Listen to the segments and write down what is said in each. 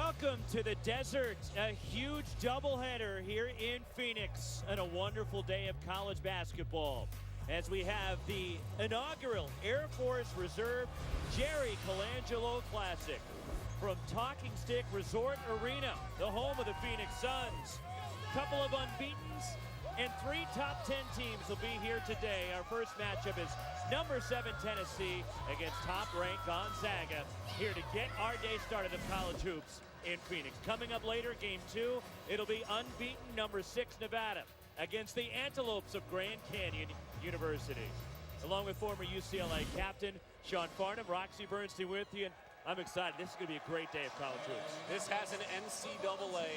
Welcome to the desert, a huge doubleheader here in Phoenix, and a wonderful day of college basketball as we have the inaugural Air Force Reserve Jerry Colangelo Classic from Talking Stick Resort Arena, the home of the Phoenix Suns. Couple of unbeatens and 3 top 10 teams will be here today. Our first matchup is number 7 Tennessee against top-ranked Gonzaga, here to get our day started of college hoops in Phoenix. Coming up later, game 2, it'll be unbeaten number 6 Nevada against the Antelopes of Grand Canyon University. Along with former UCLA captain Sean Farnham, Roxy Bernstein with you. And I'm excited. This is going to be a great day of college hoops. This has an NCAA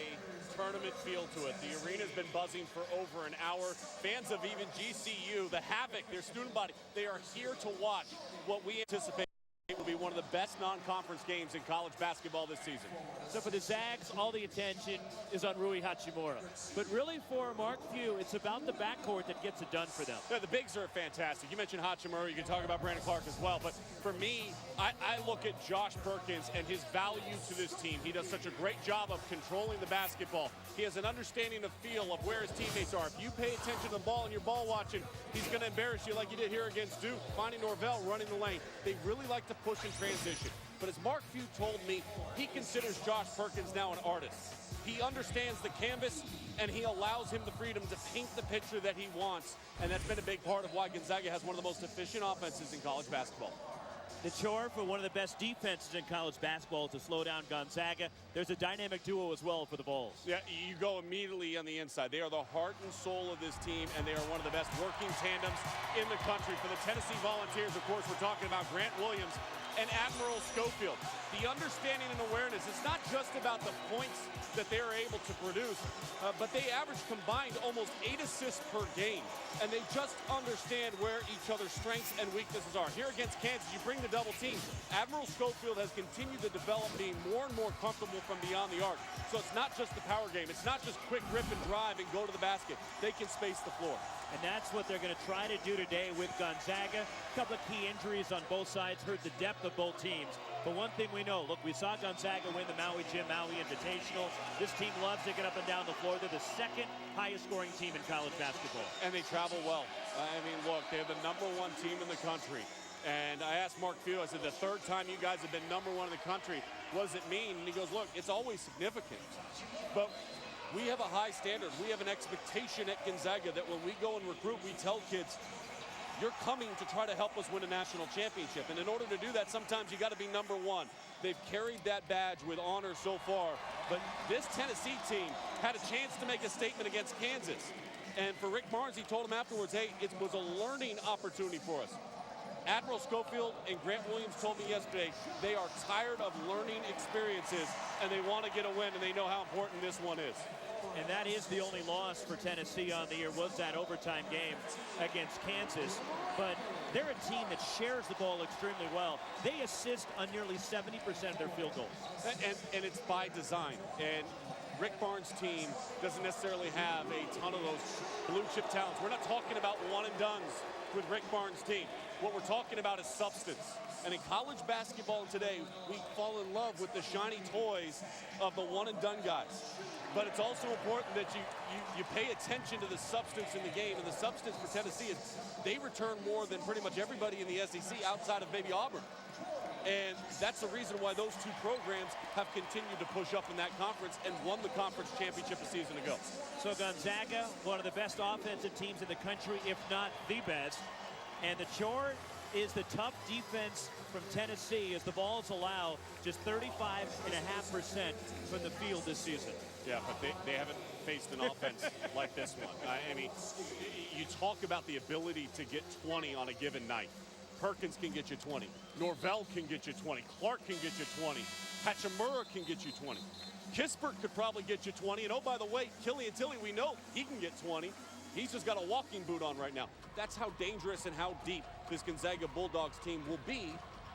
tournament feel to it. The arena's been buzzing for over an hour. Fans of even GCU, the Havoc, their student body, they are here to watch what we anticipate will be one of the best non-conference games in college basketball this season. So for the Zags, all the attention is on Rui Hachimura. But really for Mark Few, it's about the backcourt that gets it done for them. Yeah, the bigs are fantastic. You mentioned Hachimura, you can talk about Brandon Clark as well. But for me, I look at Josh Perkins and his value to this team. He does such a great job of controlling the basketball. He has an understanding of feel of where his teammates are. If you pay attention to the ball and you're ball watching, he's going to embarrass you like he did here against Duke, finding Norvell running the lane. They really like to push and transition. But as Mark Few told me, he considers Josh Perkins now an artist. He understands the canvas, and he allows him the freedom to paint the picture that he wants. And that's been a big part of why Gonzaga has one of the most efficient offenses in college basketball. The chore for one of the best defenses in college basketball to slow down Gonzaga. There's a dynamic duo as well for the Vols. Yeah, you go immediately on the inside. They are the heart and soul of this team, and they are one of the best working tandems in the country. For the Tennessee Volunteers, of course, we're talking about Grant Williams and Admiral Schofield. The understanding and awareness, it's not just about the points that they are able to produce, but they average combined almost 8 assists per game. And they just understand where each other's strengths and weaknesses are. Here against Kansas, you bring the double team. Admiral Schofield has continued to develop, being more and more comfortable from beyond the arc. So it's not just the power game. It's not just quick rip and drive and go to the basket. They can space the floor. And that's what they're going to try to do today with Gonzaga. A couple of key injuries on both sides hurt the depth of both teams. But one thing we know, look, we saw Gonzaga win the Maui Jim Maui Invitational. This team loves to get up and down the floor. They're the 2nd highest scoring team in college basketball. And they travel well. I mean, look, they're the #1 team in the country. And I asked Mark Few, I said, the 3rd time you guys have been #1 in the country, what does it mean? And he goes, look, it's always significant. But we have a high standard. We have an expectation at Gonzaga that when we go and recruit, we tell kids, you're coming to try to help us win a national championship. And in order to do that, sometimes you got to be #1. They've carried that badge with honor so far. But this Tennessee team had a chance to make a statement against Kansas. And for Rick Barnes, he told him afterwards, hey, it was a learning opportunity for us. Admiral Schofield and Grant Williams told me yesterday they are tired of learning experiences and they want to get a win, and they know how important this one is. And that is the only loss for Tennessee on the year, was that overtime game against Kansas. But they're a team that shares the ball extremely well. They assist on nearly 70% of their field goals. And it's by design. And Rick Barnes' team doesn't necessarily have a ton of those blue chip talents. We're not talking about one and dones with Rick Barnes' team. What we're talking about is substance. And in college basketball today, we fall in love with the shiny toys of the one and done guys. But it's also important that you pay attention to the substance in the game. And the substance for Tennessee is they return more than pretty much everybody in the SEC outside of maybe Auburn. And that's the reason why those 2 programs have continued to push up in that conference and won the conference championship a season ago. So Gonzaga, one of the best offensive teams in the country, if not the best. And the chore is the tough defense from Tennessee, as the Vols allow just 35.5% from the field this season. Yeah, but they haven't faced an offense like this one. I mean, you talk about the ability to get 20 on a given night. Perkins can get you 20. Norvell can get you 20. Clark can get you 20. Hachimura can get you 20. Kispert could probably get you 20. And oh, by the way, Killian Tilly, we know he can get 20. He's just got a walking boot on right now. That's how dangerous and how deep this Gonzaga Bulldogs team will be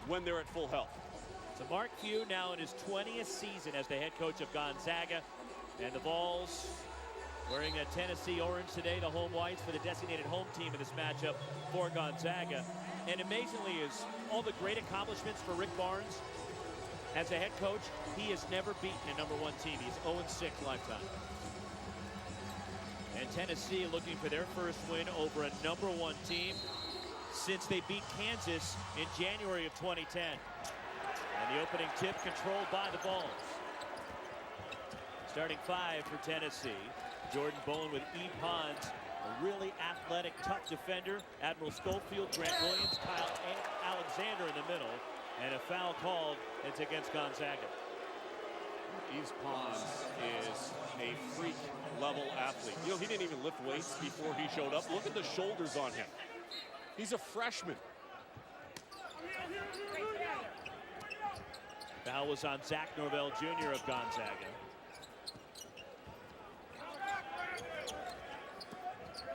when they're at full health. So Mark Few now in his 20th season as the head coach of Gonzaga. And the Vols wearing a Tennessee orange today, the home whites for the designated home team in this matchup for Gonzaga. And amazingly is all the great accomplishments for Rick Barnes. As a head coach, he has never beaten a #1 team. He's 0-6 lifetime. And Tennessee looking for their first win over a #1 team since they beat Kansas in January of 2010. And the opening tip controlled by the Vols. Starting 5 for Tennessee. Jordan Bowen with E. Pons, a really athletic, tough defender. Admiral Schofield, Grant Williams, Kyle Alexander in the middle. And a foul called. It's against Gonzaga. Yves Pons is a freak level athlete. You know, he didn't even lift weights before he showed up. Look at the shoulders on him. He's a freshman. Foul was on Zach Norvell Jr. of Gonzaga.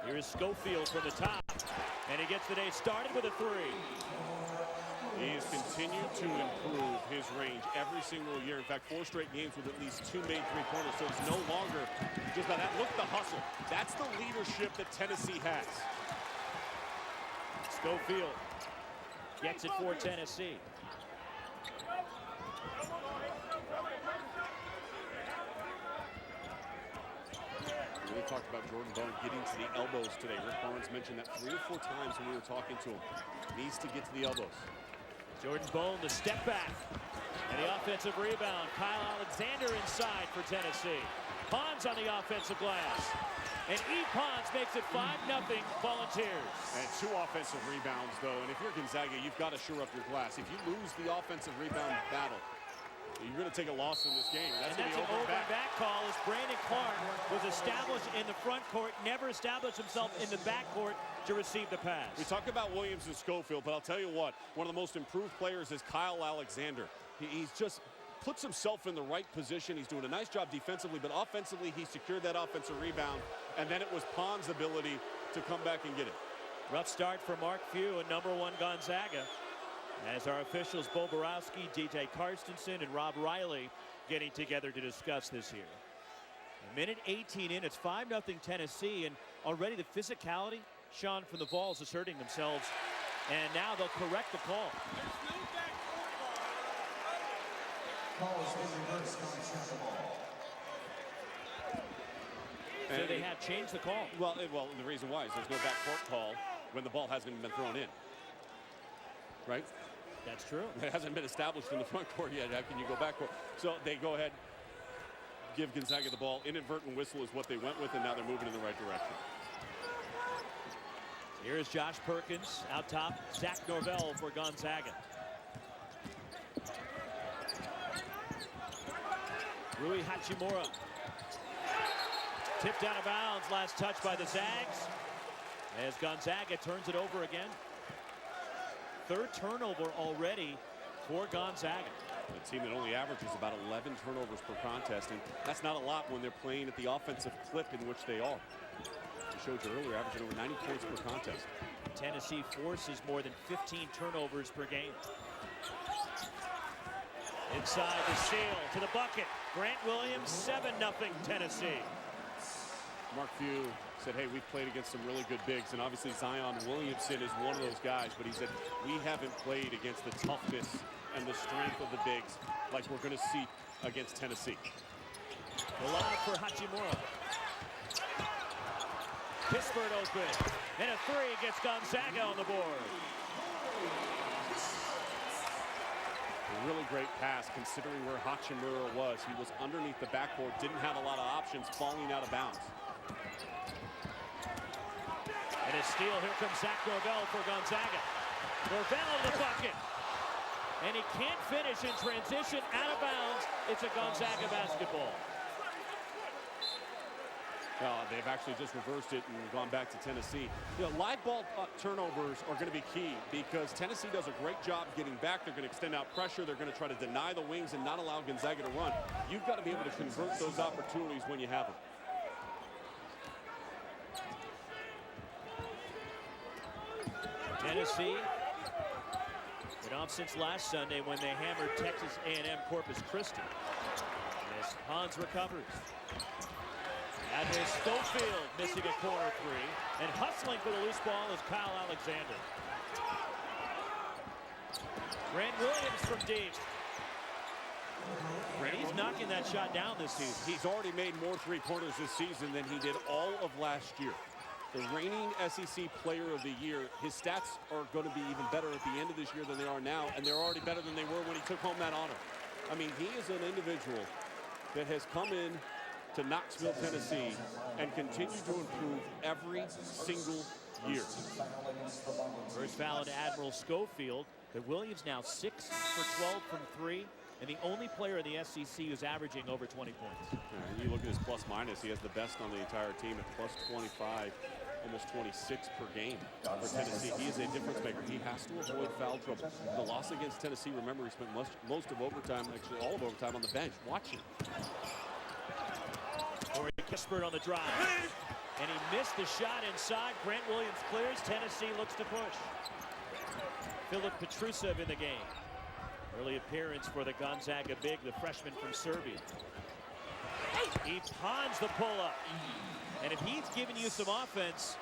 Here's Schofield from the top. And he gets the day started with a 3. He has continued to improve his range every single year. In fact, 4 straight games with at least 2 made three-pointers. So it's no longer just about that. Look at the hustle. That's the leadership that Tennessee has. Schofield gets it for Tennessee. We talked about Jordan Bowen getting to the elbows today. Rick Barnes mentioned that 3 or 4 times when we were talking to him. Needs to get to the elbows. Jordan Bowen, the step back. And the offensive rebound. Kyle Alexander inside for Tennessee. Pons on the offensive glass. And E. Pons makes it 5-0 Volunteers. And 2 offensive rebounds, though. And if you're Gonzaga, you've got to shore up your glass. If you lose the offensive rebound battle, you're going to take a loss in this game. That's an over and back call as Brandon Clark was established in the front court, never established himself in the back court to receive the pass. We talk about Williams and Schofield, but I'll tell you what, one of the most improved players is Kyle Alexander. He's just puts himself in the right position. He's doing a nice job defensively, but offensively, he secured that offensive rebound, and then it was Pons' ability to come back and get it. Rough start for Mark Few and #1 Gonzaga. As our officials, Bo Borowski, DJ Karstensen, and Rob Riley getting together to discuss this here. A minute 18 in, it's 5-0 Tennessee, and already the physicality, Sean, from the Vols asserting themselves, and now they'll correct the call. So they have changed the call. Well, the reason why is there's no backcourt call when the ball hasn't been thrown in. Right? That's true. It hasn't been established in the front court yet. How can you go backcourt? So they go ahead, give Gonzaga the ball. Inadvertent whistle is what they went with, and now they're moving in the right direction. Here's Josh Perkins out top. Zach Norvell for Gonzaga. Rui Hachimura. Tipped out of bounds. Last touch by the Zags. As Gonzaga turns it over again. 3rd turnover already for Gonzaga. A team that only averages about 11 turnovers per contest, and that's not a lot when they're playing at the offensive clip in which they are. I showed you earlier, averaging over 90 points per contest. Tennessee forces more than 15 turnovers per game. Inside the steal to the bucket. Grant Williams, 7-0 Tennessee. Mark Few said, hey, we've played against some really good bigs, and obviously Zion Williamson is one of those guys, but he said, we haven't played against the toughness and the strength of the bigs like we're going to see against Tennessee. The lob for Hachimura. Pittsburgh open, and a 3 gets Gonzaga on the board. A really great pass considering where Hachimura was. He was underneath the backboard, didn't have a lot of options, falling out of bounds. And a steal, here comes Zach Norvell for Gonzaga. Norvell the bucket. And he can't finish in transition, out of bounds. It's a Gonzaga basketball. They've actually just reversed it and gone back to Tennessee. You know, live ball turnovers are going to be key because Tennessee does a great job getting back. They're going to extend out pressure. They're going to try to deny the wings and not allow Gonzaga to run. You've got to be able to convert those opportunities when you have them. Tennessee been off since last Sunday when they hammered Texas A&M Corpus Christi. As Pons recovers. Admiral Schofield missing a corner 3, and hustling for the loose ball is Kyle Alexander. Grant Williams from deep. And he's knocking that shot down this season. He's already made more three-pointers this season than he did all of last year. The reigning SEC Player of the Year, his stats are going to be even better at the end of this year than they are now, and they're already better than they were when he took home that honor. I mean, he is an individual that has come in to Knoxville, Tennessee, and continued to improve every single year. First foul to Admiral Schofield. But Williams now 6 for 12 from 3, and the only player in the SEC who's averaging over 20 points. Yeah, you look at his plus-minus, he has the best on the entire team at plus 25, almost 26 per game for Tennessee. He is a difference maker. He has to avoid foul trouble. The loss against Tennessee, remember, he spent most of overtime, actually all of overtime, on the bench watching. Corey Kispert on the drive. And he missed the shot inside. Grant Williams clears. Tennessee looks to push. Filip Petrusev in the game. Early appearance for the Gonzaga big, the freshman from Serbia. He pawns the pull-up. And if he's giving you some offense,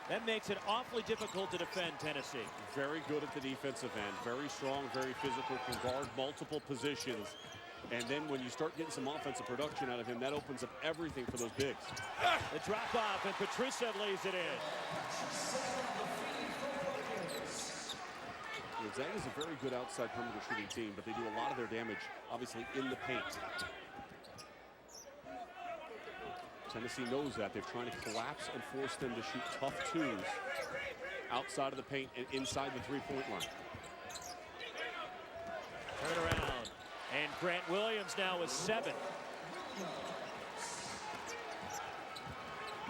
that makes it awfully difficult to defend Tennessee. Very good at the defensive end. Very strong, very physical, can guard multiple positions. And then when you start getting some offensive production out of him, that opens up everything for those bigs. The drop off, and Petrusev lays it in. Gonzaga is a very good outside perimeter shooting team, but they do a lot of their damage, obviously, in the paint. Tennessee knows that. They're trying to collapse and force them to shoot tough twos outside of the paint and inside the three-point line. Turn around. And Grant Williams now with 7.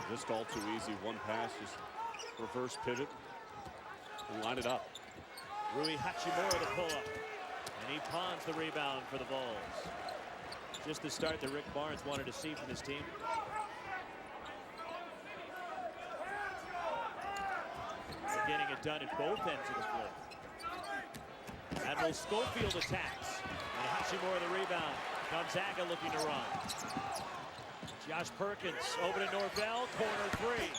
Just all too easy. One pass, just reverse pivot and line it up. Rui Hachimura the pull-up. And he pawns the rebound for the Vols. Just the start that Rick Barnes wanted to see from his team. They're getting it done at both ends of the floor. Admiral Schofield attacks. And Hachimura the rebound. Gonzaga looking to run. Josh Perkins over to Norvell. Corner 3.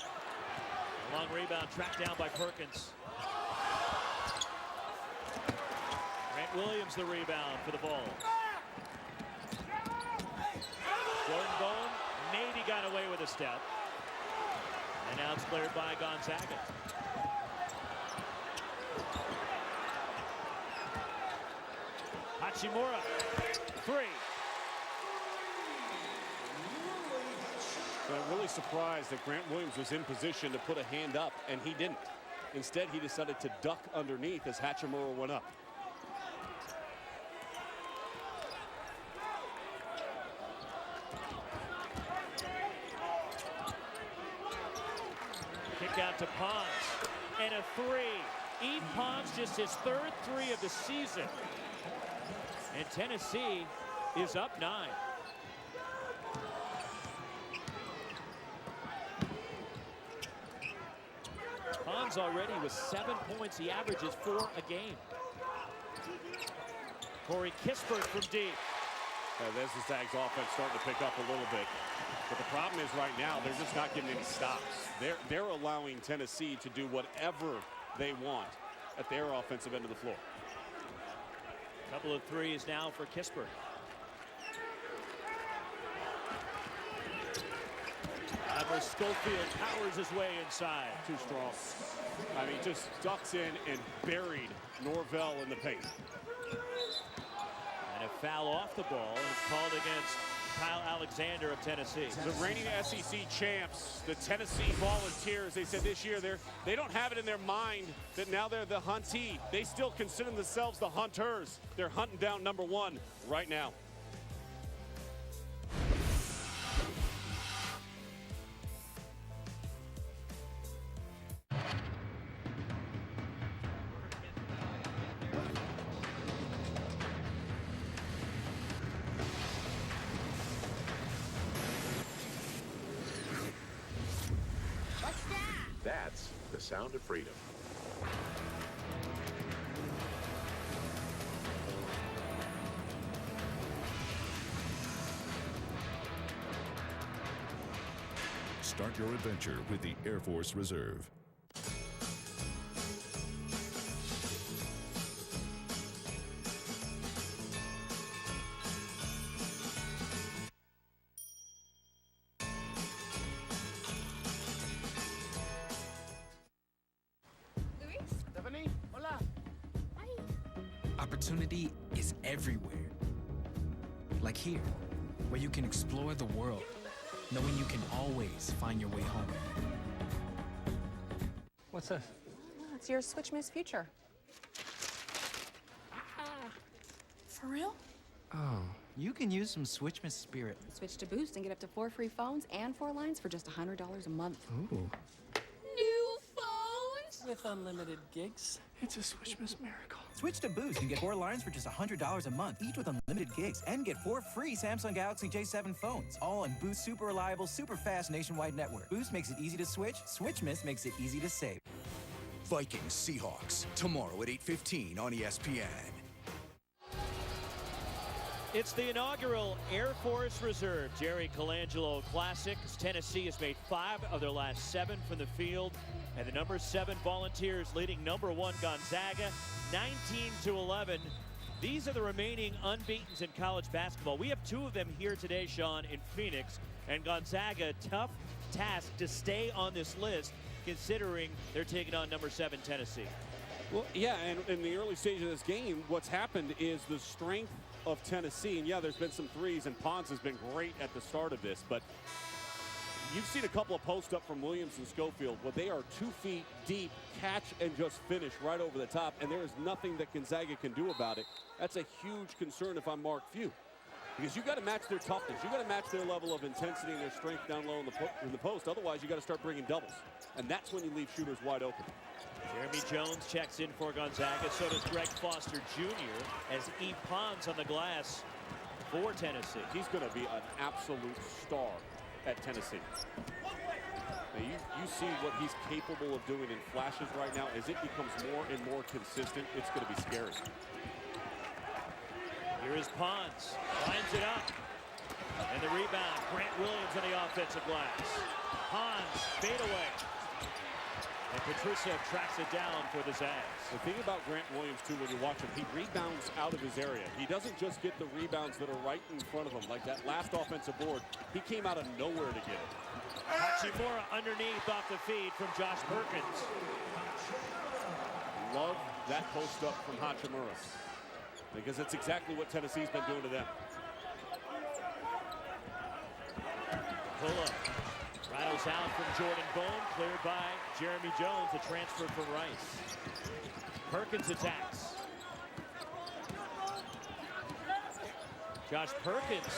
A long rebound tracked down by Perkins. Grant Williams the rebound for the Vols. Jordan Bowen maybe got away with a step. And now it's cleared by Gonzaga. Hachimura, 3. So I'm really surprised that Grant Williams was in position to put a hand up, and he didn't. Instead, he decided to duck underneath as Hachimura went up. Kick out to Pons, and a 3. Eve Pons just his 3rd 3 of the season. And Tennessee is up 9. Pons already with 7 points. He averages 4 a game. Corey Kispert from deep. There's the Zags offense starting to pick up a little bit. But the problem is right now, they're just not getting any stops. They're allowing Tennessee to do whatever they want at their offensive end of the floor. Couple of threes now for Kispert. Admiral Schofield powers his way inside. Too strong. I mean, just ducks in and buried Norvell in the paint. And a foul off the ball, and it's called against Kyle Alexander of Tennessee. The reigning SEC champs, the Tennessee Volunteers, they said this year they don't have it in their mind that now they're the huntee. They still consider themselves the hunters. They're hunting down number 1 right now. That's the sound of freedom. Start your adventure with the Air Force Reserve. opportunity is everywhere. Like here, where you can explore the world, knowing you can always find your way home. What's this? It's your Switch Miss Future. For real? Oh, you can use some Switch Miss Spirit. Switch to Boost and get up to 4 free phones and 4 lines for just $100 a month. Ooh. New phones? With unlimited gigs. It's a Switch Miss miracle. Switch to Boost and get 4 lines for just $100 a month, each with unlimited gigs, and get 4 free Samsung Galaxy J7 phones, all on Boost super reliable, super fast nationwide network. Boost makes it easy to switch. Switch Miss makes it easy to save. Vikings Seahawks tomorrow at 8:15 on ESPN. It's the inaugural Air Force Reserve Jerry Colangelo Classic. Tennessee has made 5 of their last 7 from the field. And the number 7 Volunteers leading number 1 Gonzaga 19-11. These are the remaining unbeatens in college basketball. We have 2 of them here today, Sean, in Phoenix. And Gonzaga, tough task to stay on this list, considering they're taking on number 7 Tennessee. Well, yeah, and in the early stage of this game, what's happened is the strength of Tennessee. And yeah, there's been some threes, and Pons has been great at the start of this, but you've seen a couple of posts up from Williams and Schofield where they are 2 feet deep, catch and just finish right over the top, and there is nothing that Gonzaga can do about it. That's a huge concern if I'm Mark Few, because you got to match their toughness. You got to match their level of intensity and their strength down low in the post. Otherwise, you got to start bringing doubles, and that's when you leave shooters wide open. Jeremy Jones checks in for Gonzaga. So does Greg Foster Jr. as E. Pons on the glass for Tennessee. He's going to be an absolute star at Tennessee. Now you see what he's capable of doing in flashes right now. As it becomes more and more consistent, it's going to be scary. Here is Pons, lines it up. And the rebound, Grant Williams on the offensive glass. Pons, fade away. And Petrusev tracks it down for the Zags. The thing about Grant Williams, too, when you watch him, he rebounds out of his area. He doesn't just get the rebounds that are right in front of him, like that last offensive board. He came out of nowhere to get it. Hachimura underneath off the feed from Josh Perkins. Love that post up from Hachimura, because it's exactly what Tennessee's been doing to them. Pull up. Rattles out from Jordan Bone, cleared by Jeremy Jones, a transfer from Rice. Perkins attacks. Josh Perkins.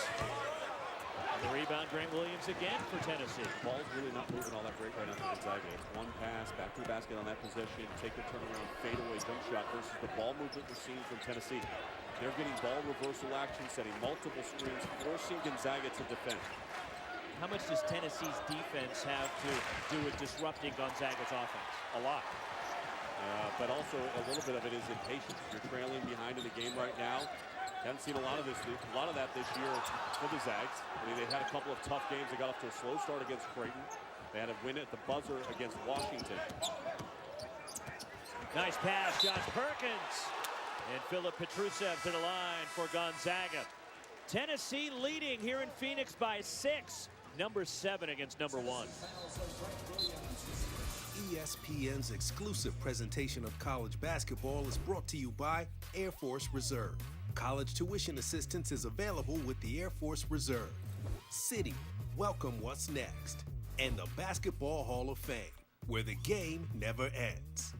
And the rebound, Grant Williams again for Tennessee. Ball's really not moving all that great right now for Gonzaga. It's one pass, back to the basket on that possession, take a turnaround, fadeaway jump shot versus the ball movement we're seeing from Tennessee. They're getting ball reversal action, setting multiple screens, forcing Gonzaga to defend. How much does Tennessee's defense have to do with disrupting Gonzaga's offense? A lot. But also a little bit of it is impatience. You're trailing behind in the game right now. Haven't seen a lot of that this year for the Zags. I mean, they had a couple of tough games. They got off to a slow start against Creighton. They had a win at the buzzer against Washington. Nice pass, Josh Perkins. And Philip Petrusev to the line for Gonzaga. Tennessee leading here in Phoenix by 6. Number 7 against number 1. ESPN's exclusive presentation of college basketball is brought to you by Air Force Reserve. College tuition assistance is available with the Air Force Reserve. City, welcome what's next. And the Basketball Hall of Fame, where the game never ends.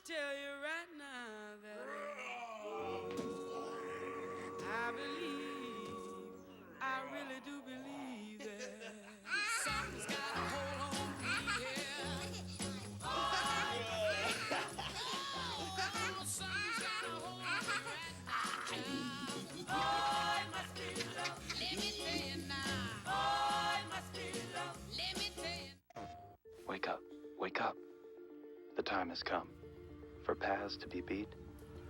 Tell you right now that I really do believe that something's got a hold on me, yeah. Something's got a hold on me right now. Oh, it must be love. Let me tell you now. Oh, it must be love. Let me tell you. Wake up, wake up. The time has come for paths to be beat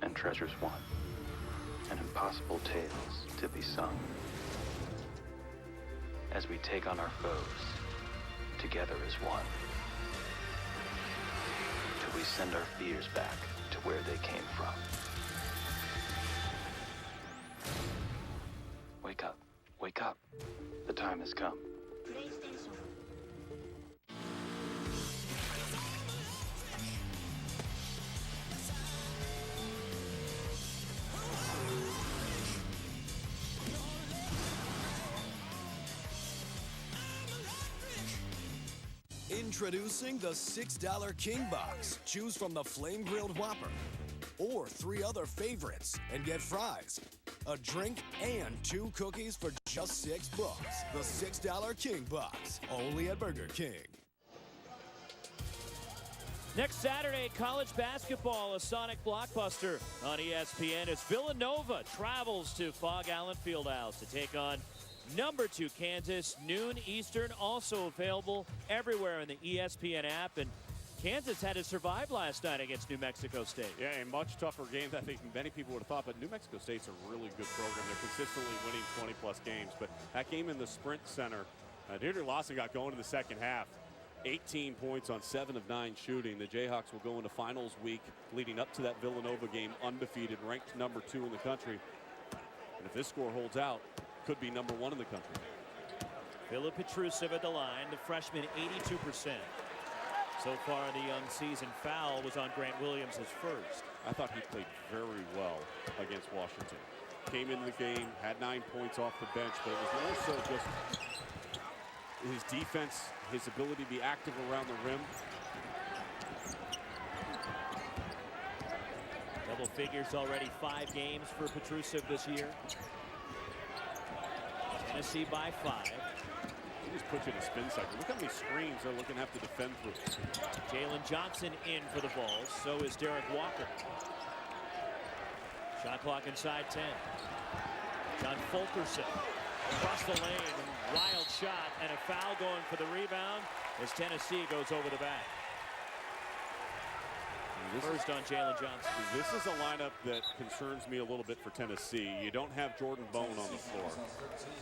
and treasures won, and impossible tales to be sung. As we take on our foes, together as one, till we send our fears back to where they came from. Wake up, wake up. The time has come. Today's Introducing the $6 King Box. Choose from the Flame Grilled Whopper or 3 other favorites and get fries, a drink, and 2 cookies for just $6. The $6 King Box, only at Burger King. Next Saturday, college basketball, a Sonic blockbuster on ESPN as Villanova travels to Fog Allen Fieldhouse to take on number 2 Kansas, noon Eastern, also available everywhere in the ESPN app. And Kansas had to survive last night against New Mexico State. Yeah, a much tougher game than I think many people would have thought, but New Mexico State's a really good program. They're consistently winning 20-plus games, but that game in the Sprint Center, Deirdre Lawson got going in the second half. 18 points on 7 of 9 shooting. The Jayhawks will go into finals week leading up to that Villanova game, undefeated, ranked number 2 in the country. And if this score holds out, could be number 1 in the country. Filip Petrusev at the line, the freshman 82%. So far in the young season, foul was on Grant Williams, his first. I thought he played very well against Washington. Came into the game, had 9 points off the bench, but it was more so just his defense, his ability to be active around the rim. Double figures already, 5 games for Petrusev this year. Tennessee by 5. He just puts you in a spin cycle. Look how many screens they're looking to have to defend through. Jalen Johnson in for the Vols. So is Derek Walker. Shot clock inside 10. John Fulkerson across the lane. Wild shot and a foul going for the rebound as Tennessee goes over the back. First on Jalen Johnson. This is a lineup that concerns me a little bit for Tennessee. You don't have Jordan Bone on the floor.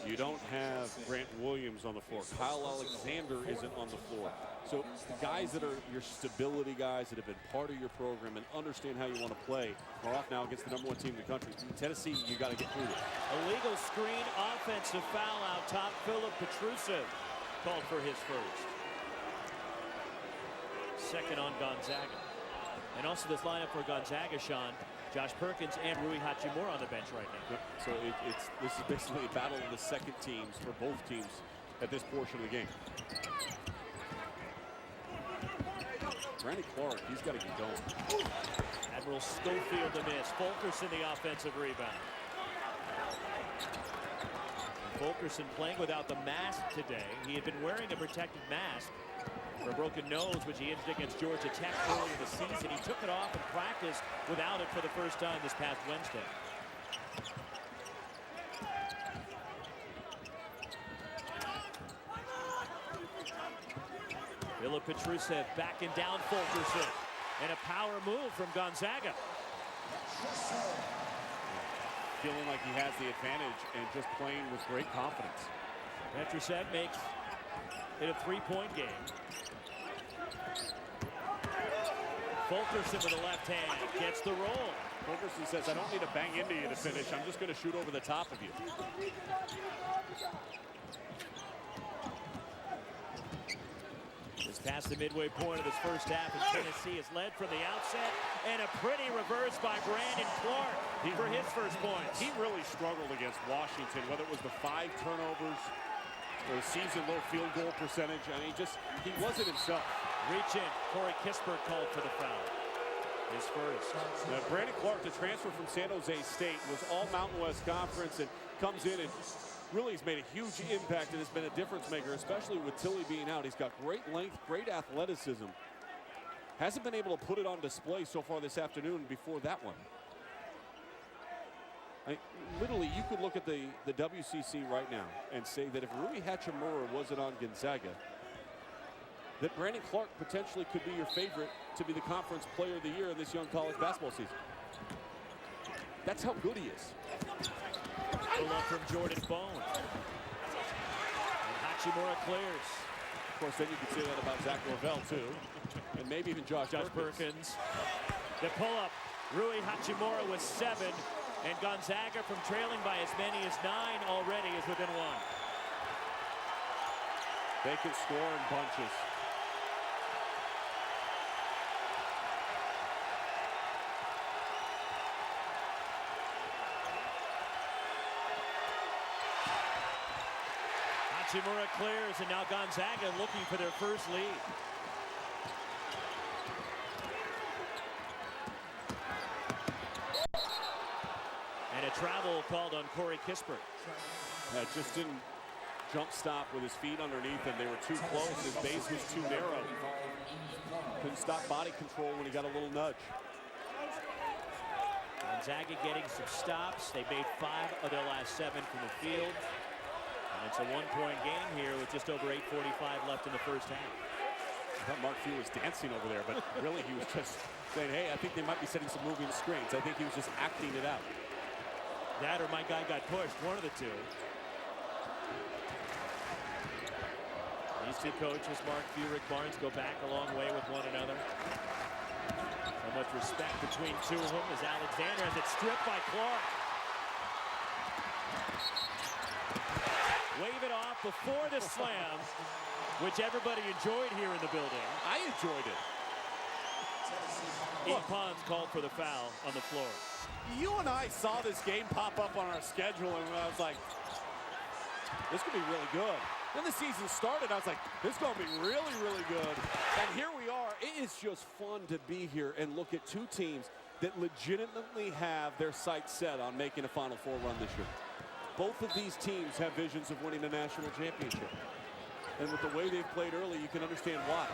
You don't have Grant Williams on the floor. Kyle Alexander isn't on the floor. So guys that are your stability guys that have been part of your program and understand how you want to play are off now against the number 1 team in the country. Tennessee, you got to get through this. Illegal screen, offensive foul out top. Filip Petrusev called for his first. Second on Gonzaga. And also this lineup for Gonzaga, Sean, Josh Perkins and Rui Hachimura on the bench right now. So this is basically a battle of the second teams for both teams at this portion of the game. Randy Clark, he's got to get going. Admiral Schofield to miss. Fulkerson the offensive rebound. Fulkerson playing without the mask today. He had been wearing a protective mask for a broken nose, which he injured against Georgia Tech early in the season. He took it off in practice without it for the first time this past Wednesday. Filip Petrusev backing down Fulkerson. And a power move from Gonzaga. Feeling like he has the advantage and just playing with great confidence. Petrusev makes it a 3-point game. Fulkerson with the left hand gets the roll. Fulkerson says, I don't need to bang into you to finish. I'm just going to shoot over the top of you. It's past the midway point of this first half, and Tennessee is led from the outset. And a pretty reverse by Brandon Clark for his first points. He really struggled against Washington, whether it was the 5 turnovers or the season low field goal percentage. I mean, he wasn't himself. Reach in. Corey Kispert called for the foul. His first. Now, Brandon Clark, the transfer from San Jose State, was all Mountain West Conference and comes in and really has made a huge impact and has been a difference maker, especially with Tilly being out. He's got great length, great athleticism. Hasn't been able to put it on display so far this afternoon before that one. Literally, you could look at the WCC right now and say that if Rui Hachimura wasn't on Gonzaga, that Brandon Clark potentially could be your favorite to be the conference player of the year in this young college basketball season. That's how good he is. Pull up from Jordan Bone. And Hachimura clears. Of course, then you could say that about Zach Lavelle, too. And maybe even Josh Perkins. The pull-up. Rui Hachimura with 7. And Gonzaga, from trailing by as many as 9 already, is within 1. They can score in bunches. Hachimura clears, and now Gonzaga looking for their first lead. And a travel called on Corey Kispert. Just didn't jump stop with his feet underneath him. They were too close. His base was too narrow. Couldn't stop body control when he got a little nudge. Gonzaga getting some stops. They made 5 of their last 7 from the field. And it's a one-point game here with just over 8:45 left in the first half. I thought Mark Few was dancing over there, but really he was just saying, hey, I think they might be setting some moving screens. I think he was just acting it out. That or my guy got pushed, one of the two. These two coaches, Mark Few, Rick Barnes, go back a long way with one another. So much respect between two of them as Alexander has it stripped by Clark. Wave it off before the slam, which everybody enjoyed here in the building. I enjoyed it. Ian Pons called for the foul on the floor. You and I saw this game pop up on our schedule, and I was like, this could be really good. Then the season started, I was like, this is going to be really, really good. And here we are. It is just fun to be here and look at two teams that legitimately have their sights set on making a Final Four run this year. Both of these teams have visions of winning a national championship. And with the way they've played early, you can understand why.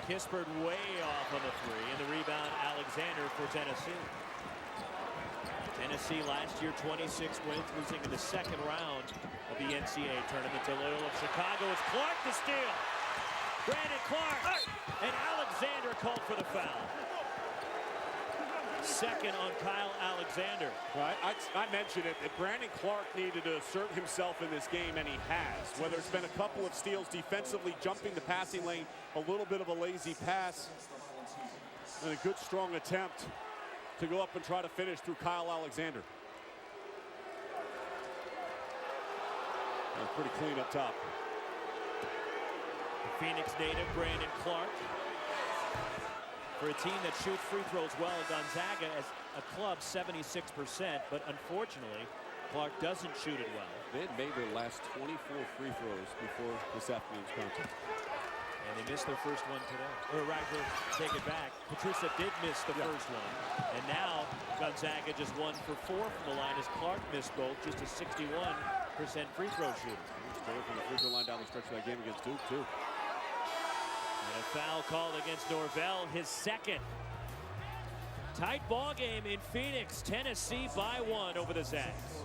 Kispert way off on the three, and the rebound Alexander for Tennessee. Tennessee last year 26 wins, losing in the second round of the NCAA tournament to Loyola of Chicago. It's Clark to steal. Brandon Clark and Alexander called for the foul. Second on Kyle Alexander. Right, I mentioned it, that Brandon Clark needed to assert himself in this game, and he has. Whether it's been a couple of steals defensively, jumping the passing lane, a little bit of a lazy pass, and a good strong attempt to go up and try to finish through Kyle Alexander. Pretty clean up top. The Phoenix native Brandon Clark. For a team that shoots free throws well, Gonzaga as a club 76%, but unfortunately, Clark doesn't shoot it well. They had made their last 24 free throws before this afternoon's contest. And they missed their first one today. Or Ragler, take it back. Patrusa did miss the first one. And now Gonzaga just 1 for 4 from the line as Clark missed both, just a 61% free throw shooter. Straight from the free throw line down the stretch of that game against Duke, too. And a foul called against Norvell, his second. Tight ball game in Phoenix. Tennessee by 1 over the Zags.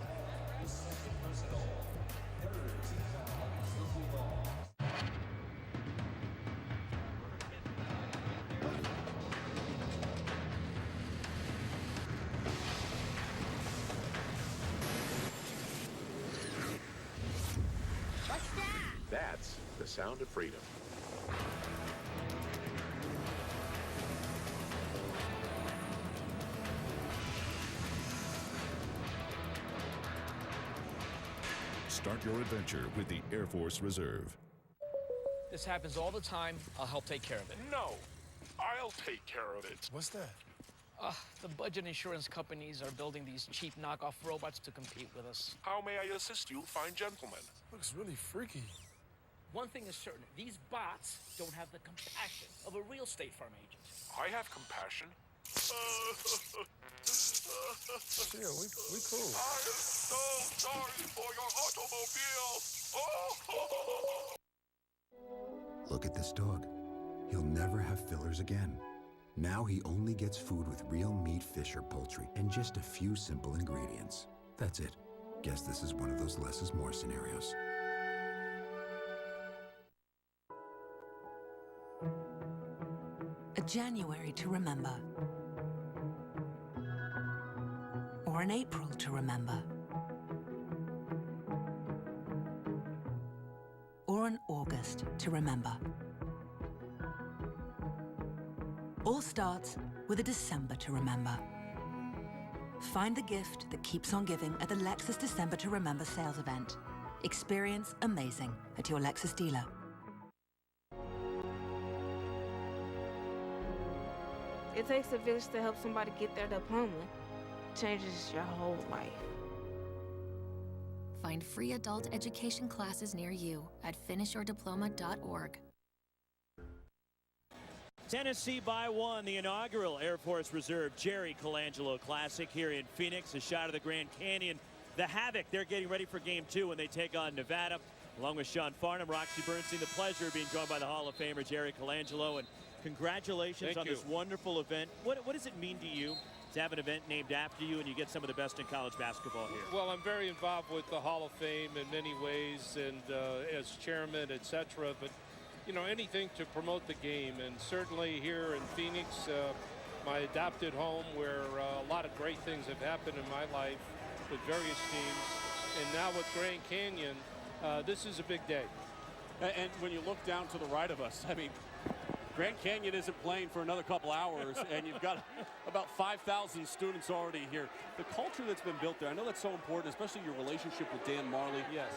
That's the sound of freedom. Start your adventure with the Air Force Reserve. This happens all the time. I'll help take care of it. No, I'll take care of it. What's that? The budget insurance companies are building these cheap knockoff robots to compete with us. How may I assist you, fine gentleman? Looks really freaky. One thing is certain, these bots don't have the compassion of a real State Farm agent. I have compassion. Yeah, we cool. I am so sorry for your automobile. Look at this dog. He'll never have fillers again. Now he only gets food with real meat, fish, or poultry, and just a few simple ingredients. That's it. Guess this is one of those less is more scenarios. A January to remember. Or an April to remember. Or an August to remember. All starts with a December to remember. Find the gift that keeps on giving at the Lexus December to Remember sales event. Experience amazing at your Lexus dealer. It takes a village to help somebody get their diploma. Changes your whole life. Find free adult education classes near you at finishyourdiploma.org. Tennessee by 1, the inaugural Air Force Reserve Jerry Colangelo Classic here in Phoenix. A shot of the Grand Canyon. The Havoc, they're getting ready for game 2 when they take on Nevada. Along with Sean Farnham, Roxy Bernstein, the pleasure of being joined by the Hall of Famer Jerry Colangelo. And congratulations on this wonderful event. What does it mean to you to have an event named after you and you get some of the best in college basketball here? Well, I'm very involved with the Hall of Fame in many ways, and as chairman, etc. But you know, anything to promote the game, and certainly here in Phoenix, my adopted home, where a lot of great things have happened in my life with various teams, and now with Grand Canyon, this is a big day. And when you look down to the right of us, I mean, Grand Canyon isn't playing for another couple hours, and you've got about 5,000 students already here. The culture that's been built there, I know that's so important, especially your relationship with Dan Marley. Yes.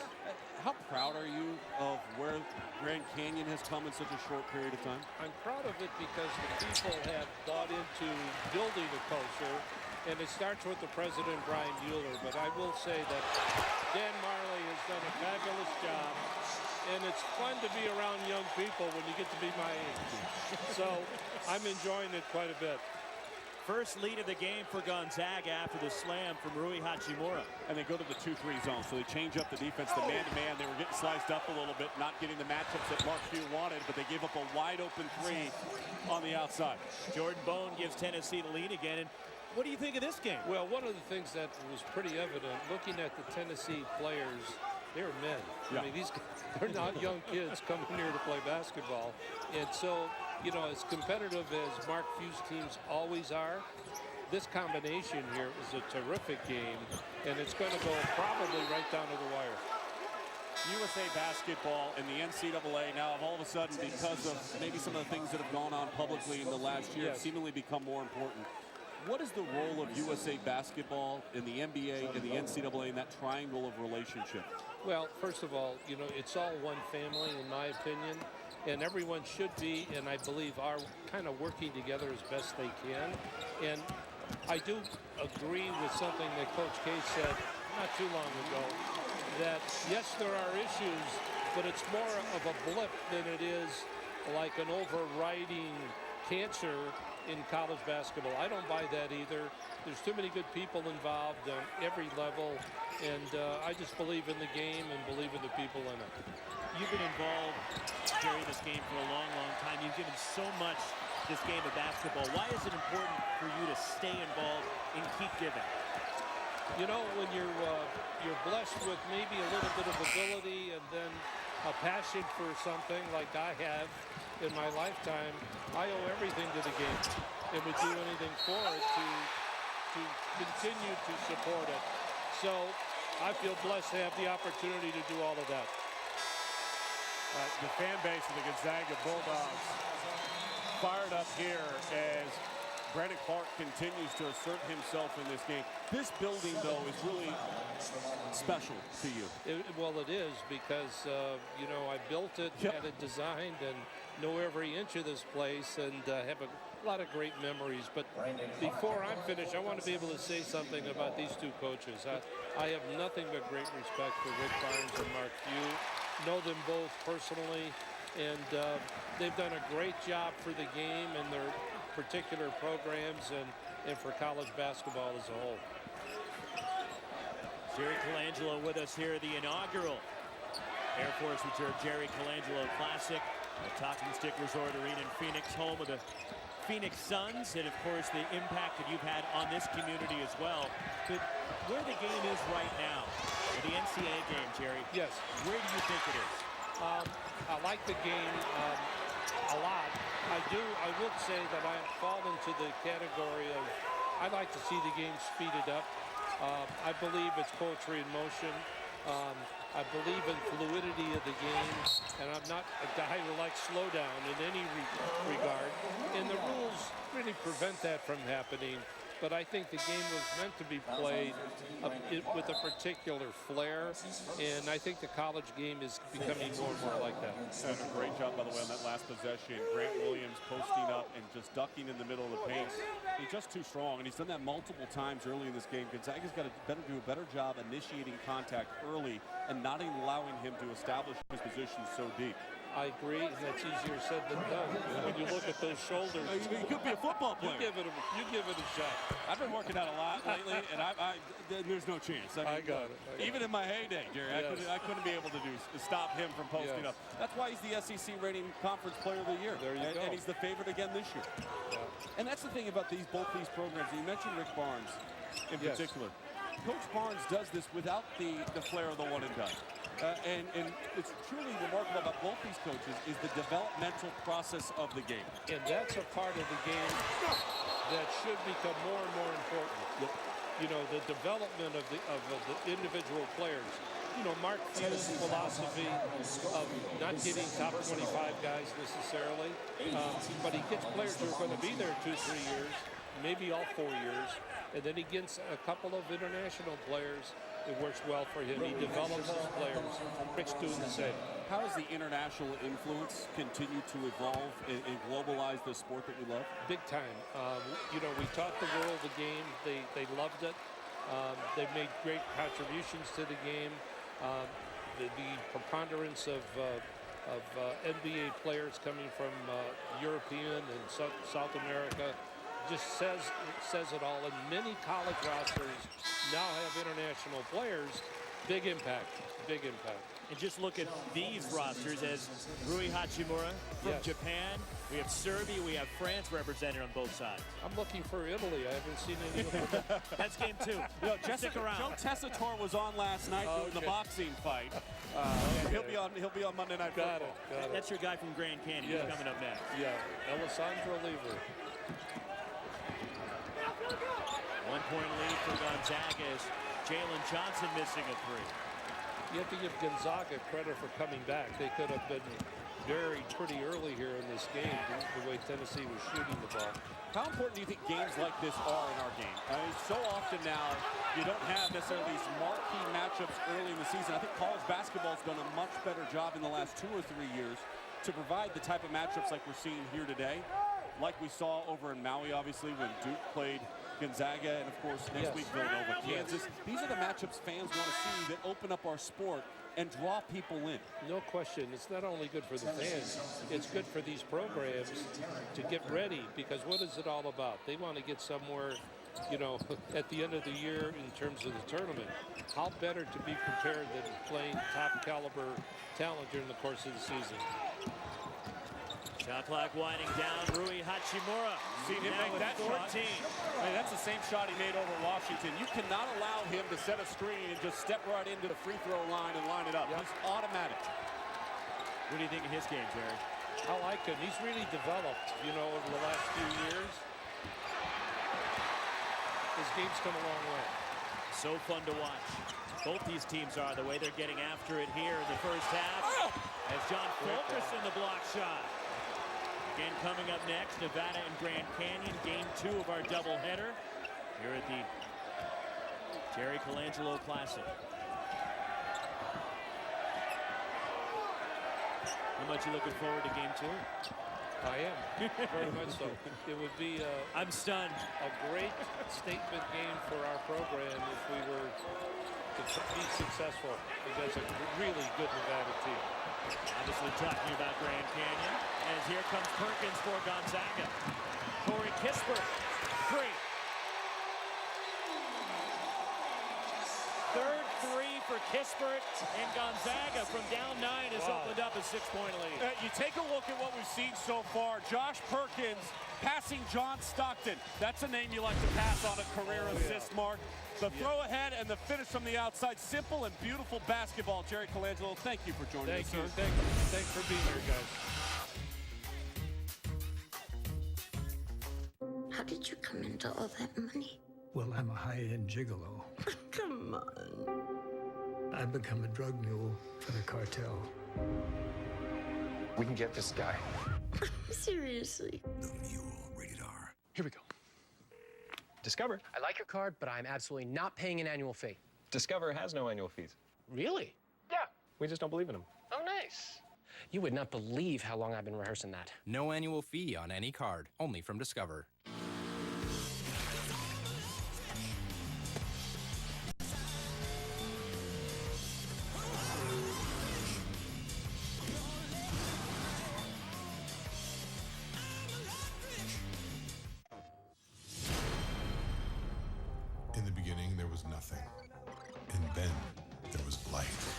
How proud are you of where Grand Canyon has come in such a short period of time? I'm proud of it because the people have bought into building the culture, and it starts with the president, Brian Mueller. But I will say that Dan Marley has done a fabulous job. And it's fun to be around young people when you get to be my age. So I'm enjoying it quite a bit. First lead of the game for Gonzaga after the slam from Rui Hachimura. And they go to the 2-3 zone, so they change up the defense, the man-to-man. They were getting sliced up a little bit, not getting the matchups that Mark Few wanted, but they gave up a wide-open 3 on the outside. Jordan Bone gives Tennessee the lead again. And what do you think of this game? Well, one of the things that was pretty evident, looking at the Tennessee players, they're men. Yeah. I mean, they're not young kids coming here to play basketball. And so, you know, as competitive as Mark Few's teams always are, this combination here is a terrific game, and it's going to go probably right down to the wire. USA basketball and the NCAA now have all of a sudden, because of maybe some of the things that have gone on publicly in the last year, Yes. seemingly become more important. What is the role of USA basketball in the NBA and the NCAA in that triangle of relationship? Well, first of all, you know, it's all one family, in my opinion, and everyone should be, and I believe are kind of working together as best they can. And I do agree with something that Coach K said not too long ago, that yes, there are issues, but it's more of a blip than it is like an overriding cancer in college basketball. I don't buy that either. There's too many good people involved on every level, and I just believe in the game and believe in the people in it. You've been involved, Jerry, in this game for a long, long time. You've given so much this game of basketball. Why is it important for you to stay involved and keep giving? You know, when you're blessed with maybe a little bit of ability and then a passion for something like I have in my lifetime, I owe everything to the game and would do anything for it to continue to support it. So I feel blessed to have the opportunity to do all of that. The fan base of the Gonzaga Bulldogs fired up here as Brandon Clark continues to assert himself in this game. This building, though, is really special to you. Well, it is because, you know, I built it, had it designed, and know every inch of this place, and have a lot of great memories. But before I'm finished, I want to be able to say something about these two coaches. I have nothing but great respect for Rick Barnes and Mark Few. Know them both personally, and they've done a great job for the game and their particular programs and for college basketball as a whole. Jerry Colangelo with us here at the inaugural Air Force Reserve Jerry Colangelo Classic, the Talking Stick Resort Arena in Phoenix, home of the Phoenix Suns, and of course the impact that you've had on this community as well. But where the game is right now, the NCAA game, Jerry, yes, where do you think it is? I like the game a lot. I would say that I fall into the category of I like to see the game speeded up. I believe it's poetry in motion. I believe in fluidity of the game, and I'm not a guy who likes slowdown in any regard. And the rules really prevent that from happening. but I think the game was meant to be played with a particular flair, and I think the college game is becoming more and more like that. And a great job, by the way, on that last possession. Grant Williams posting up and just ducking in the middle of the paint. He's just too strong, and he's done that multiple times early in this game. Gonzaga's got to do a better job initiating contact early and not allowing him to establish his position so deep. I agree, and that's easier said than done. When you look at those shoulders, he could be a football player. You give it a shot. I've been working out a lot lately, and there's no chance. I got it. Even in my heyday, Jerry, yes. I couldn't be able to stop him from posting up. That's why he's the SEC rating conference player of the year. There you go. And he's the favorite again this year. Yeah. And that's the thing about both these programs. You mentioned Rick Barnes in particular. Coach Barnes does this without the flair of the one and done. And it's truly remarkable about both these coaches is the developmental process of the game. And that's a part of the game that should become more and more important. Yep. You know, the development of the individual players. You know, Mark Few's philosophy of not getting top 25 guys necessarily, but he gets players who are going to be there 2-3 years, maybe all 4 years, and then he gets a couple of international players. It works well for him. He develops his players. Rick's doing the same. How has the international influence continued to evolve and globalize the sport that we love? Big time. You know, we taught the world the game. They loved it. They've made great contributions to the game. The preponderance of NBA players coming from European and South America just says it all. And many college rosters now have international players. Big impact. And just look at these rosters as Rui Hachimura from Japan. We have Serbia, we have France represented on both sides. I'm looking for Italy. I haven't seen any of them. That's game 2. Stick around. Joe Tessitore was on last night doing the boxing fight. He'll be on Monday Night Football. Got it. That's your guy from Grand Canyon. He's coming up next. Yeah, Alessandro Lever. 1-point lead for Gonzaga as Jalen Johnson missing a 3. You have to give Gonzaga credit for coming back. They could have been buried pretty early here in this game, the way Tennessee was shooting the ball. How important do you think games like this are in our game? I mean, so often now, you don't have necessarily these marquee matchups early in the season. I think college basketball has done a much better job in the last 2 or 3 years to provide the type of matchups like we're seeing here today. Like we saw over in Maui, obviously, when Duke played Gonzaga, and of course next week Villanova, Kansas. These are the matchups fans want to see that open up our sport and draw people in. No question. It's not only good for the fans, it's good for these programs to get ready, because what is it all about? They want to get somewhere, you know, at the end of the year in terms of the tournament. How better to be prepared than playing top caliber talent during the course of the season? Shot clock winding down. Rui Hachimura. Seen him make that 14. Shot. I mean, that's the same shot he made over Washington. You cannot allow him to set a screen and just step right into the free throw line and line it up. Yep. He's automatic. What do you think of his game, Jerry? I like him. He's really developed, you know, over the last few years. His game's come a long way. So fun to watch. Both these teams are, the way they're getting after it here in the first half. As John Fulkerson the block shot. Again, coming up next, Nevada and Grand Canyon, game 2 of our doubleheader here at the Jerry Colangelo Classic. How much you looking forward to game 2? I am, very much so. It would be I'm stunned. A great statement game for our program if we were to be successful against a really good Nevada team. Obviously talking about Grand Canyon, as here comes Perkins for Gonzaga. Corey Kispert, 3. Third 3 for Kispert, and Gonzaga from down 9 has opened up a 6-point lead. You take a look at what we've seen so far. Josh Perkins passing John Stockton. That's a name you like to pass on a career assist mark. The throw ahead and the finish from the outside. Simple and beautiful basketball. Jerry Colangelo, thank you for joining us, sir. Thanks for being here, guys. How did you come into all that money? Well, I'm a high-end gigolo. Come on. I've become a drug mule for the cartel. We can get this guy. Seriously. The Mule, rated R. Here we go. Discover. I like your card, but I'm absolutely not paying an annual fee. Discover has no annual fees. Really? Yeah. We just don't believe in them. Oh, nice. You would not believe how long I've been rehearsing that. No annual fee on any card, only from Discover. In the beginning, there was nothing. And then there was life.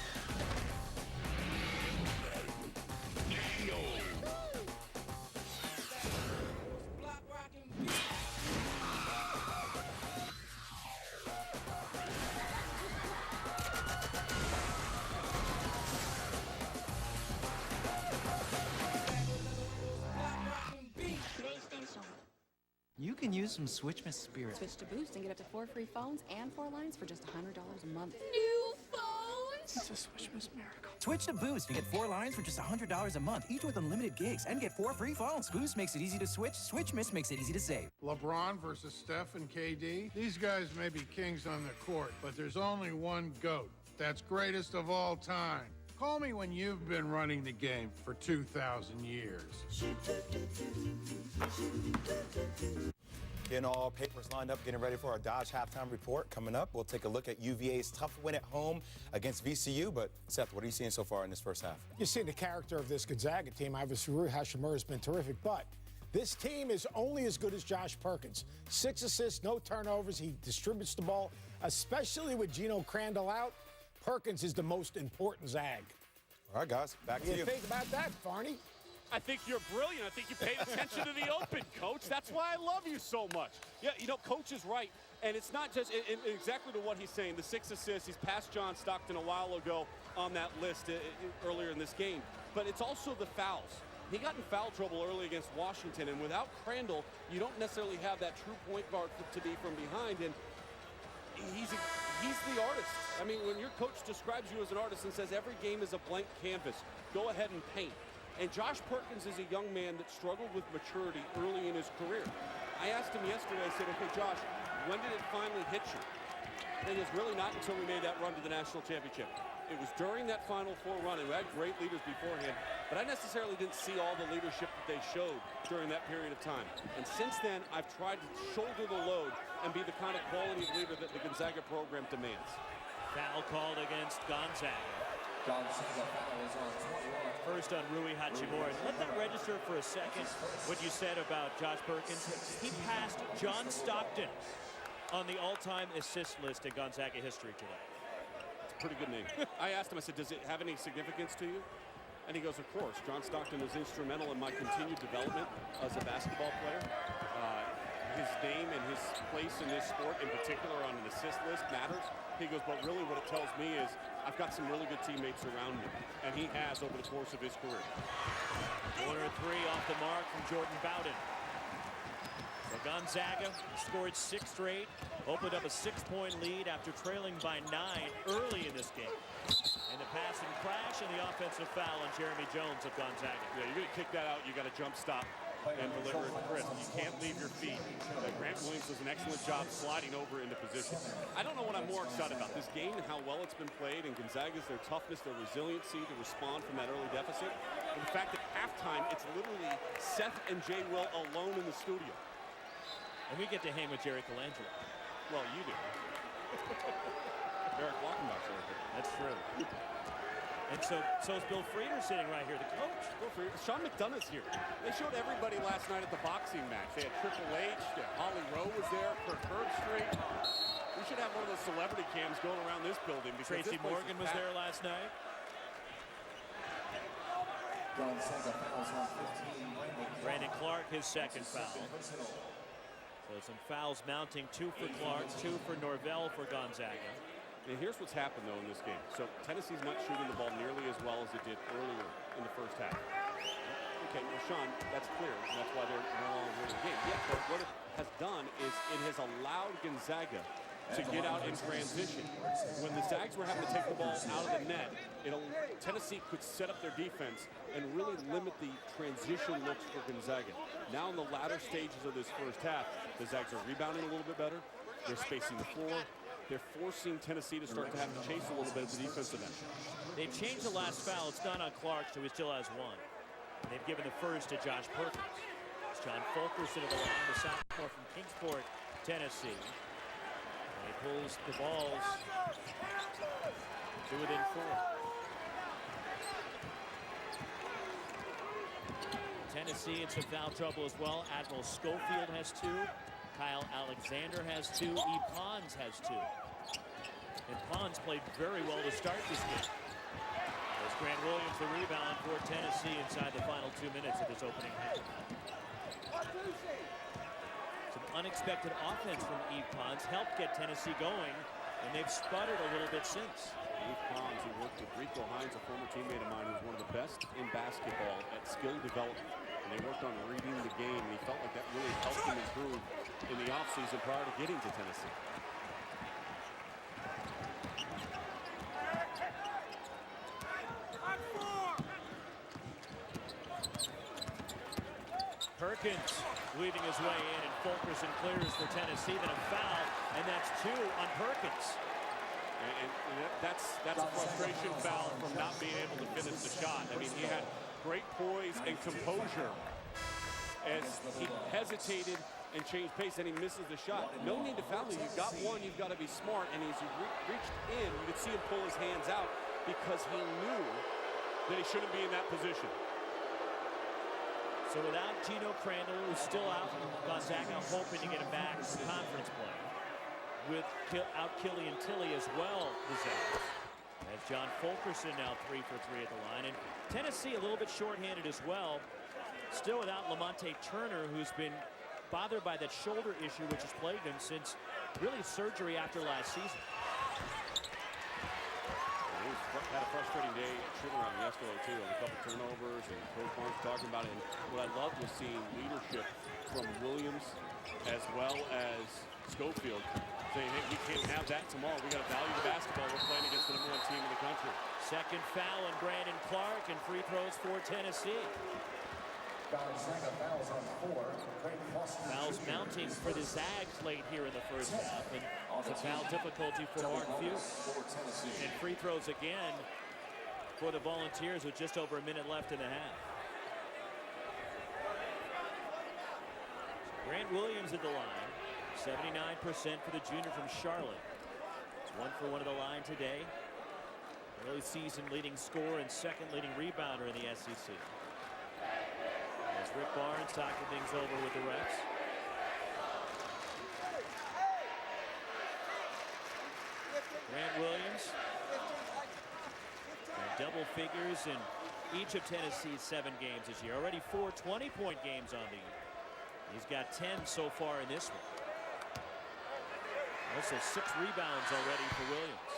You can use some Switchmas spirit. Switch to Boost and get up to 4 free phones and 4 lines for just $100 a month. New phones? It's a Switchmas miracle. Switch to Boost and get 4 lines for just $100 a month, each with unlimited gigs, and get 4 free phones. Boost makes it easy to switch. Switchmas makes it easy to save. LeBron versus Steph and KD. These guys may be kings on the court, but there's only one GOAT. That's greatest of all time. Call me when you've been running the game for 2,000 years. Getting all papers lined up, getting ready for our Dodge halftime report. Coming up, we'll take a look at UVA's tough win at home against VCU. But, Seth, what are you seeing so far in this first half? You're seeing the character of this Gonzaga team. Obviously, Rui Hachimura has been terrific, but this team is only as good as Josh Perkins. 6 assists, no turnovers. He distributes the ball, especially with Geno Crandall out. Perkins is the most important Zag. All right, guys, back to you. What do you think about that, Farney? I think you're brilliant. I think you paid attention to the open, Coach. That's why I love you so much. Yeah, you know, Coach is right. And it's not just exactly to what he's saying. The 6 assists, he's passed John Stockton a while ago on that list earlier in this game. But it's also the fouls. He got in foul trouble early against Washington. And without Crandall, you don't necessarily have that true point guard to be from behind. And he's the artist. I mean, when your coach describes you as an artist and says every game is a blank canvas, go ahead and paint. And Josh Perkins is a young man that struggled with maturity early in his career. I asked him yesterday, I said, okay, Josh, when did it finally hit you? And he goes, really not until we made that run to the national championship. It was during that Final Four run, and we had great leaders beforehand, but I necessarily didn't see all the leadership that they showed during that period of time. And since then, I've tried to shoulder the load and be the kind of quality of leader that the Gonzaga program demands. Foul called against Gonzaga. First on Rui Hachimura. Let that register for a second what you said about Josh Perkins. He passed John Stockton on the all-time assist list in Gonzaga history today. It's a pretty good name. I asked him, I said, does it have any significance to you? And he goes, of course. John Stockton was instrumental in my continued development as a basketball player. His name and his place in this sport, in particular on an assist list, matters. He goes, but really what it tells me is I've got some really good teammates around me, and he has over the course of his career. Corner 3 off the mark from Jordan Bowden. So Gonzaga scored 6 straight, opened up a 6-point lead after trailing by 9 early in this game. And the passing crash and the offensive foul on Jeremy Jones of Gonzaga. Yeah, you're going to kick that out, you got to jump stop and deliver it crisp. You can't leave your feet. Grant Williams does an excellent job sliding over into position. I don't know what I'm more excited about, this game and how well it's been played, and Gonzaga's, their toughness, their resiliency to respond from that early deficit. And the fact that halftime, it's literally Seth and Jay Will alone in the studio. And we get to hang with Jerry Colangelo. Well, you do. Eric Walkenbach's right here. That's true. And so is Bill Frieder sitting right here, the coach. Bill Frieder. Sean McDonough's here. They showed everybody last night at the boxing match. They had Triple H, Holly Rowe was there, Kirk Herbstreit. We should have one of those celebrity cams going around this building. Because Tracy Morgan was there last night. Brandon Clark, his second foul. So some fouls mounting, 2 for Clark, 2 for Norvell for Gonzaga. And here's what's happened, though, in this game. So Tennessee's not shooting the ball nearly as well as it did earlier in the first half. Okay, well, Sean, that's clear. And that's why they're no longer winning the game. Yeah, but what it has done is it has allowed Gonzaga to get out in transition. When the Zags were having to take the ball out of the net, Tennessee could set up their defense and really limit the transition looks for Gonzaga. Now in the latter stages of this first half, the Zags are rebounding a little bit better. They're spacing the floor. They're forcing Tennessee to start to have to chase a little bit at the defensive end. They've changed the last foul. It's not on Clark, so he still has one. And they've given the first to Josh Perkins. It's John Fulkerson of the line, the sophomore from Kingsport, Tennessee. And he pulls the balls to within 4. Tennessee in some foul trouble as well. Admiral Schofield has 2. Kyle Alexander has 2. E. Pons has 2. And Pons played very well to start this game. As Grant Williams the rebound for Tennessee inside the final 2 minutes of this opening half. Some unexpected offense from E. Pons helped get Tennessee going, and they've sputtered a little bit since. E. Pons, who worked with Rico Hines, a former teammate of mine, who's one of the best in basketball at skill development. And they worked on reading the game, and he felt like that really helped him improve in the offseason prior to getting to Tennessee. Perkins weaving his way in, and Fulkerson clears for Tennessee. Then a foul, and that's 2 on Perkins. And that's a frustration foul from not being able to finish the shot. I mean, he had great poise and composure as he hesitated and changed pace, and he misses the shot. No need to foul him. You've got one, you've got to be smart. And as he reached in, you could see him pull his hands out because he knew that he shouldn't be in that position. So without Gino Crandall, who's still out, Gonzaga hoping to get him back for conference play. Without Killian Tilly as well, the Zags. As John Fulkerson now 3 for 3 at the line. And Tennessee a little bit shorthanded as well. Still without Lamonte Turner, who's been bothered by that shoulder issue which has plagued him since really surgery after last season. He's had a frustrating day at shoot-around yesterday, too, and a couple turnovers, and Coach Barnes talking about it. And what I loved was seeing leadership from Williams as well as Schofield saying, hey, we can't have that tomorrow. We got to value the basketball. We're playing against the #1 team in the country. Second foul on Brandon Clark, and free throws for Tennessee. Fouls mounting for the Zags late here in the first half, and some foul difficulty for Mark Few. And free throws again for the Volunteers with just over a minute left in the half. Grant Williams at the line, 79% for the junior from Charlotte. It's 1 for 1 at the line today. Early season leading scorer and second leading rebounder in the SEC. As Rick Barnes talking things over with the refs. Grant Williams. And double figures in each of Tennessee's 7 games this year. Already 4 20-point games on the year. He's got 10 so far in this one. Also 6 rebounds already for Williams.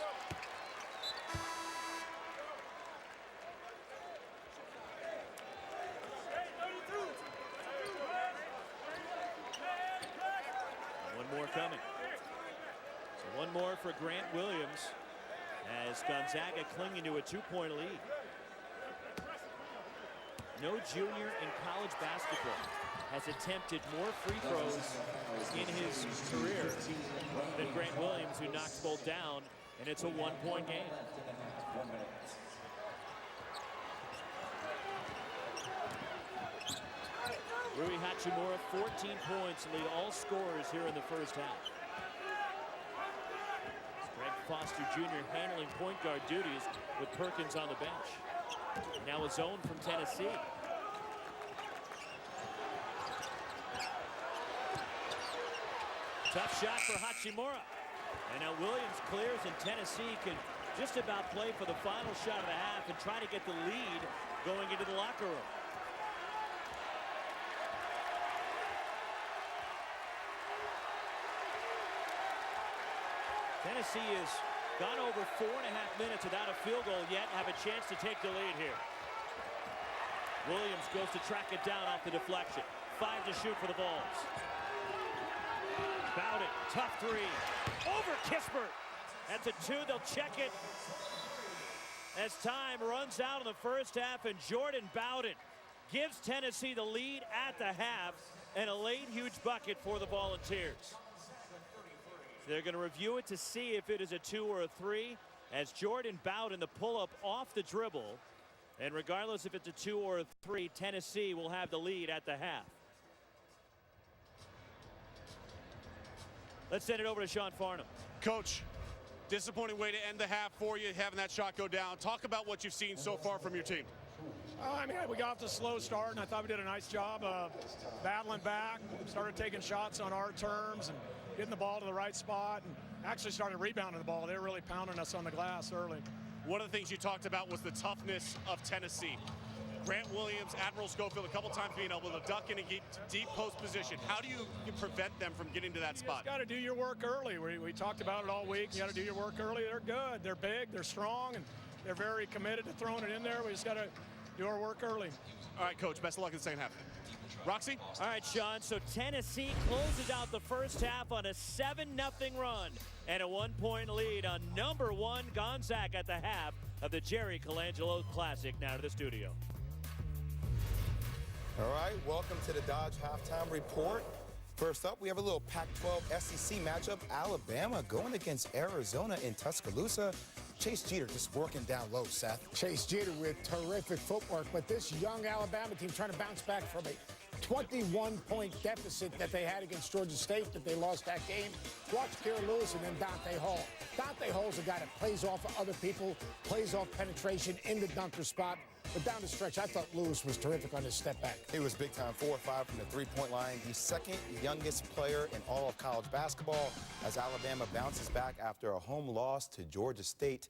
More coming. So 1 more for Grant Williams as Gonzaga clinging to a 2-point lead. No junior in college basketball has attempted more free throws in his career than Grant Williams, who knocks both down, and it's a 1-point game. Rui Hachimura, 14 points, lead all scorers here in the first half. Greg Foster Jr. handling point guard duties with Perkins on the bench. Now a zone from Tennessee. Tough shot for Hachimura. And now Williams clears, and Tennessee can just about play for the final shot of the half and try to get the lead going into the locker room. Tennessee has gone over 4.5 minutes without a field goal yet, have a chance to take the lead here. Williams goes to track it down off the deflection. 5 to shoot for the Vols. Bowden, tough three. Over Kispert. That's a 2. They'll check it as time runs out in the first half, and Jordan Bowden gives Tennessee the lead at the half, and a late huge bucket for the Volunteers. They're going to review it to see if it is a 2 or a 3, as Jordan Bowden, the pull-up off the dribble. And regardless if it's a 2 or a 3, Tennessee will have the lead at the half. Let's send it over to Sean Farnham. Coach, disappointing way to end the half for you, having that shot go down. Talk about what you've seen so far from your team. I mean, we got off to a slow start, and I thought we did a nice job battling back, started taking shots on our terms and getting the ball to the right spot, and actually started rebounding the ball. They were really pounding us on the glass early. One of the things you talked about was the toughness of Tennessee. Grant Williams, Admiral Schofield, a couple times being able to duck in and get deep post position. How do you prevent them from getting to that spot? You got to do your work early. We talked about it all week. You got to do your work early. They're good. They're big. They're strong, and they're very committed to throwing it in there. We just got to do our work early. All right, Coach. Best of luck in the second half. Roxy? All right, Sean. So Tennessee closes out the first half on a 7-0 run and a 1-point lead on number 1 Gonzaga at the half of the Jerry Colangelo Classic. Now to the studio. All right, welcome to the Dodge Halftime Report. First up, we have a little Pac-12 SEC matchup. Alabama going against Arizona in Tuscaloosa. Chase Jeter just working down low, Seth. Chase Jeter with terrific footwork, but this young Alabama team trying to bounce back from a 21-point deficit that they had against Georgia State that they lost that game. Watch Kira Lewis and then Dante Hall. Dante Hall's a guy that plays off of other people, plays off penetration in the dunker spot. But down the stretch, I thought Lewis was terrific on his step back. He was big time, 4 or 5 from the three-point line. The second youngest player in all of college basketball as Alabama bounces back after a home loss to Georgia State.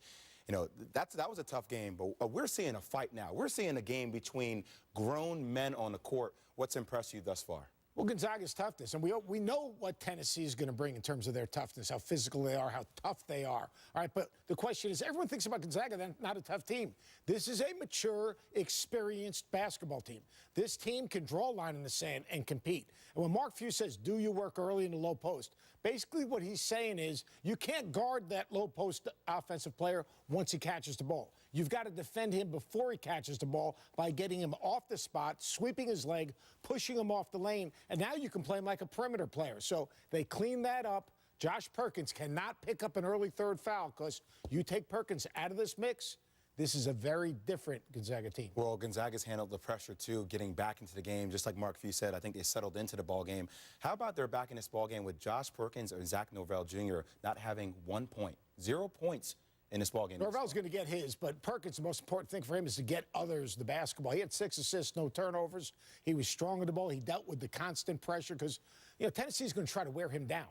You know, that was a tough game, but we're seeing a fight now. We're seeing a game between grown men on the court. What's impressed you thus far? Well, Gonzaga's toughness, and we know what Tennessee is going to bring in terms of their toughness, how physical they are, how tough they are. All right, but the question is, everyone thinks about Gonzaga, they're not a tough team. This is a mature, experienced basketball team. This team can draw a line in the sand and compete. And when Mark Few says, do your work early in the low post, basically what he's saying is you can't guard that low post offensive player once he catches the ball. You've got to defend him before he catches the ball by getting him off the spot, sweeping his leg, pushing him off the lane, and now you can play him like a perimeter player. So they clean that up. Josh Perkins cannot pick up an early third foul because you take Perkins out of this mix, this is a very different Gonzaga team. Well, Gonzaga's handled the pressure, too, getting back into the game. Just like Mark Few said, I think they settled into the ball game. How about they're back in this ball game with Josh Perkins or Zach Norvell Jr. not having 1 point, 0 points in this ball game? Norvell's going to get his, but Perkins, the most important thing for him is to get others the basketball. He had 6 assists, no turnovers. He was strong on the ball. He dealt with the constant pressure because, you know, Tennessee's going to try to wear him down.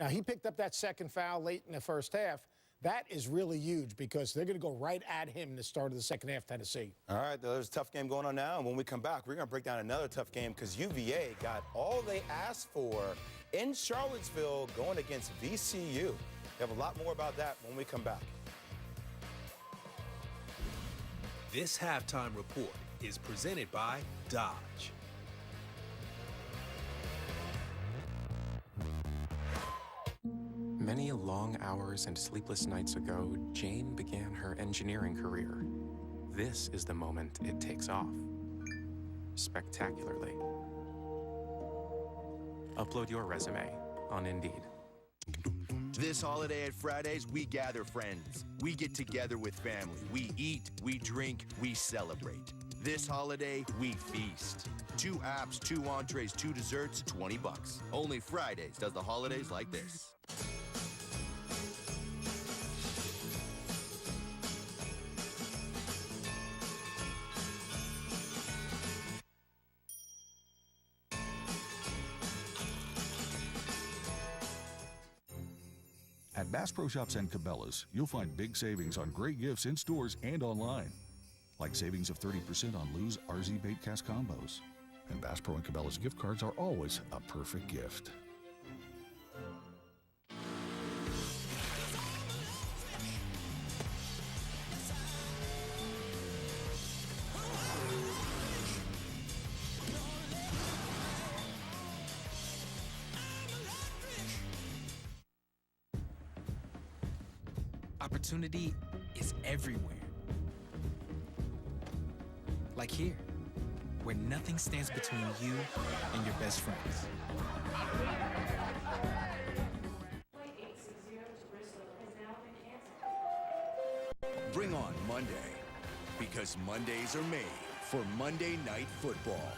Now, he picked up that second foul late in the first half. That is really huge because they're going to go right at him in the start of the second half, Tennessee. All right, there's a tough game going on now. And when we come back, we're going to break down another tough game because UVA got all they asked for in Charlottesville going against VCU. We have a lot more about that when we come back. This halftime report is presented by Dodge. Many long hours and sleepless nights ago, Jane began her engineering career. This is the moment it takes off. Spectacularly. Upload your resume on Indeed. This holiday at Fridays, we gather friends. We get together with family. We eat, we drink, we celebrate. This holiday, we feast. 2 apps, 2 entrees, 2 desserts, $20. Only Fridays does the holidays like this. At Bass Pro Shops and Cabela's, you'll find big savings on great gifts in stores and online. Like savings of 30% on Lou's RZ Bait Cast Combos. And Bass Pro and Cabela's gift cards are always a perfect gift. Opportunity is everywhere. Like here, where nothing stands between you and your best friends. Bring on Monday, because Mondays are made for Monday Night Football.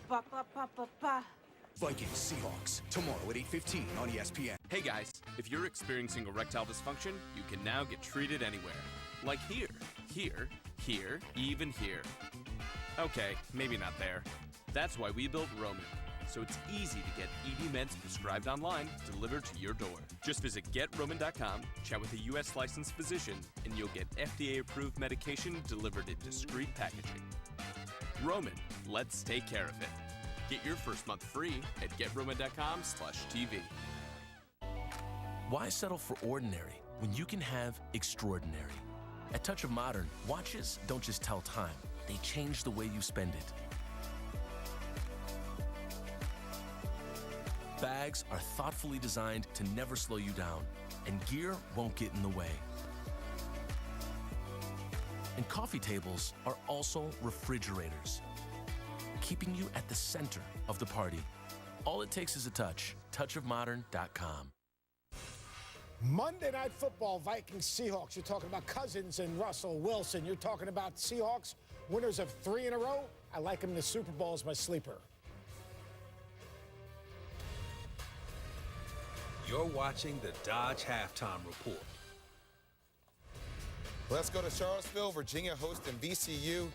Ba, ba, ba, ba, ba. Vikings Seahawks, tomorrow at 8:15 on ESPN. Hey guys, if you're experiencing erectile dysfunction, you can now get treated anywhere. Like here, here, here, even here. Okay, maybe not there. That's why we built Roman. So it's easy to get ED meds prescribed online, delivered to your door. Just visit GetRoman.com, chat with a U.S. licensed physician, and you'll get FDA-approved medication delivered in discreet packaging. Roman, let's take care of it. Get your first month free at GetRoman.com/TV. Why settle for ordinary when you can have extraordinary? At Touch of Modern, watches don't just tell time, they change the way you spend it. Bags are thoughtfully designed to never slow you down, and gear won't get in the way. And coffee tables are also refrigerators, keeping you at the center of the party. All it takes is a touch. touchofmodern.com. Monday Night Football, Vikings, Seahawks. You're talking about Cousins and Russell Wilson. You're talking about Seahawks, winners of 3 in a row. I like them in the Super Bowl as my sleeper. You're watching the Dodge Halftime Report. Let's go to Charlottesville, Virginia, hosting VCU.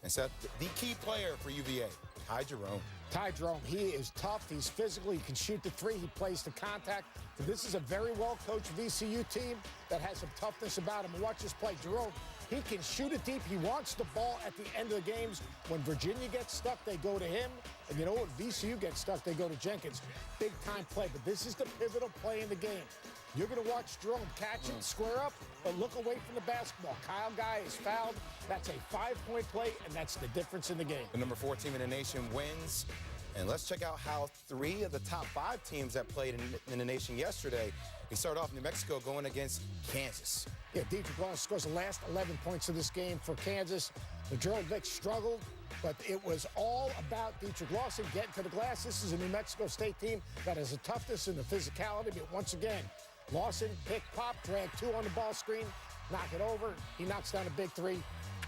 And set the key player for UVA, Ty Jerome. Ty Jerome, he is tough. He's physical. He can shoot the three. He plays the contact. But this is a very well-coached VCU team that has some toughness about him. Watch this play. Jerome, he can shoot it deep. He wants the ball at the end of the games. When Virginia gets stuck, they go to him. And you know what? VCU gets stuck, they go to Jenkins. Big-time play. But this is the pivotal play in the game. You're going to watch Jerome catch it, square up, but look away from the basketball. Kyle Guy is fouled. That's a 5-point play, and that's the difference in the game. The number 4 team in the nation wins. And let's check out how 3 of the top 5 teams that played in the nation yesterday. We start off New Mexico going against Kansas. Yeah, Dietrich Lawson scores the last 11 points of this game for Kansas. The Gerald Vick struggled, but it was all about Dietrich Lawson getting to the glass. This is a New Mexico State team that has a toughness and the physicality, but once again, Lawson, pick, pop, drag 2 on the ball screen, knock it over. He knocks down a big 3.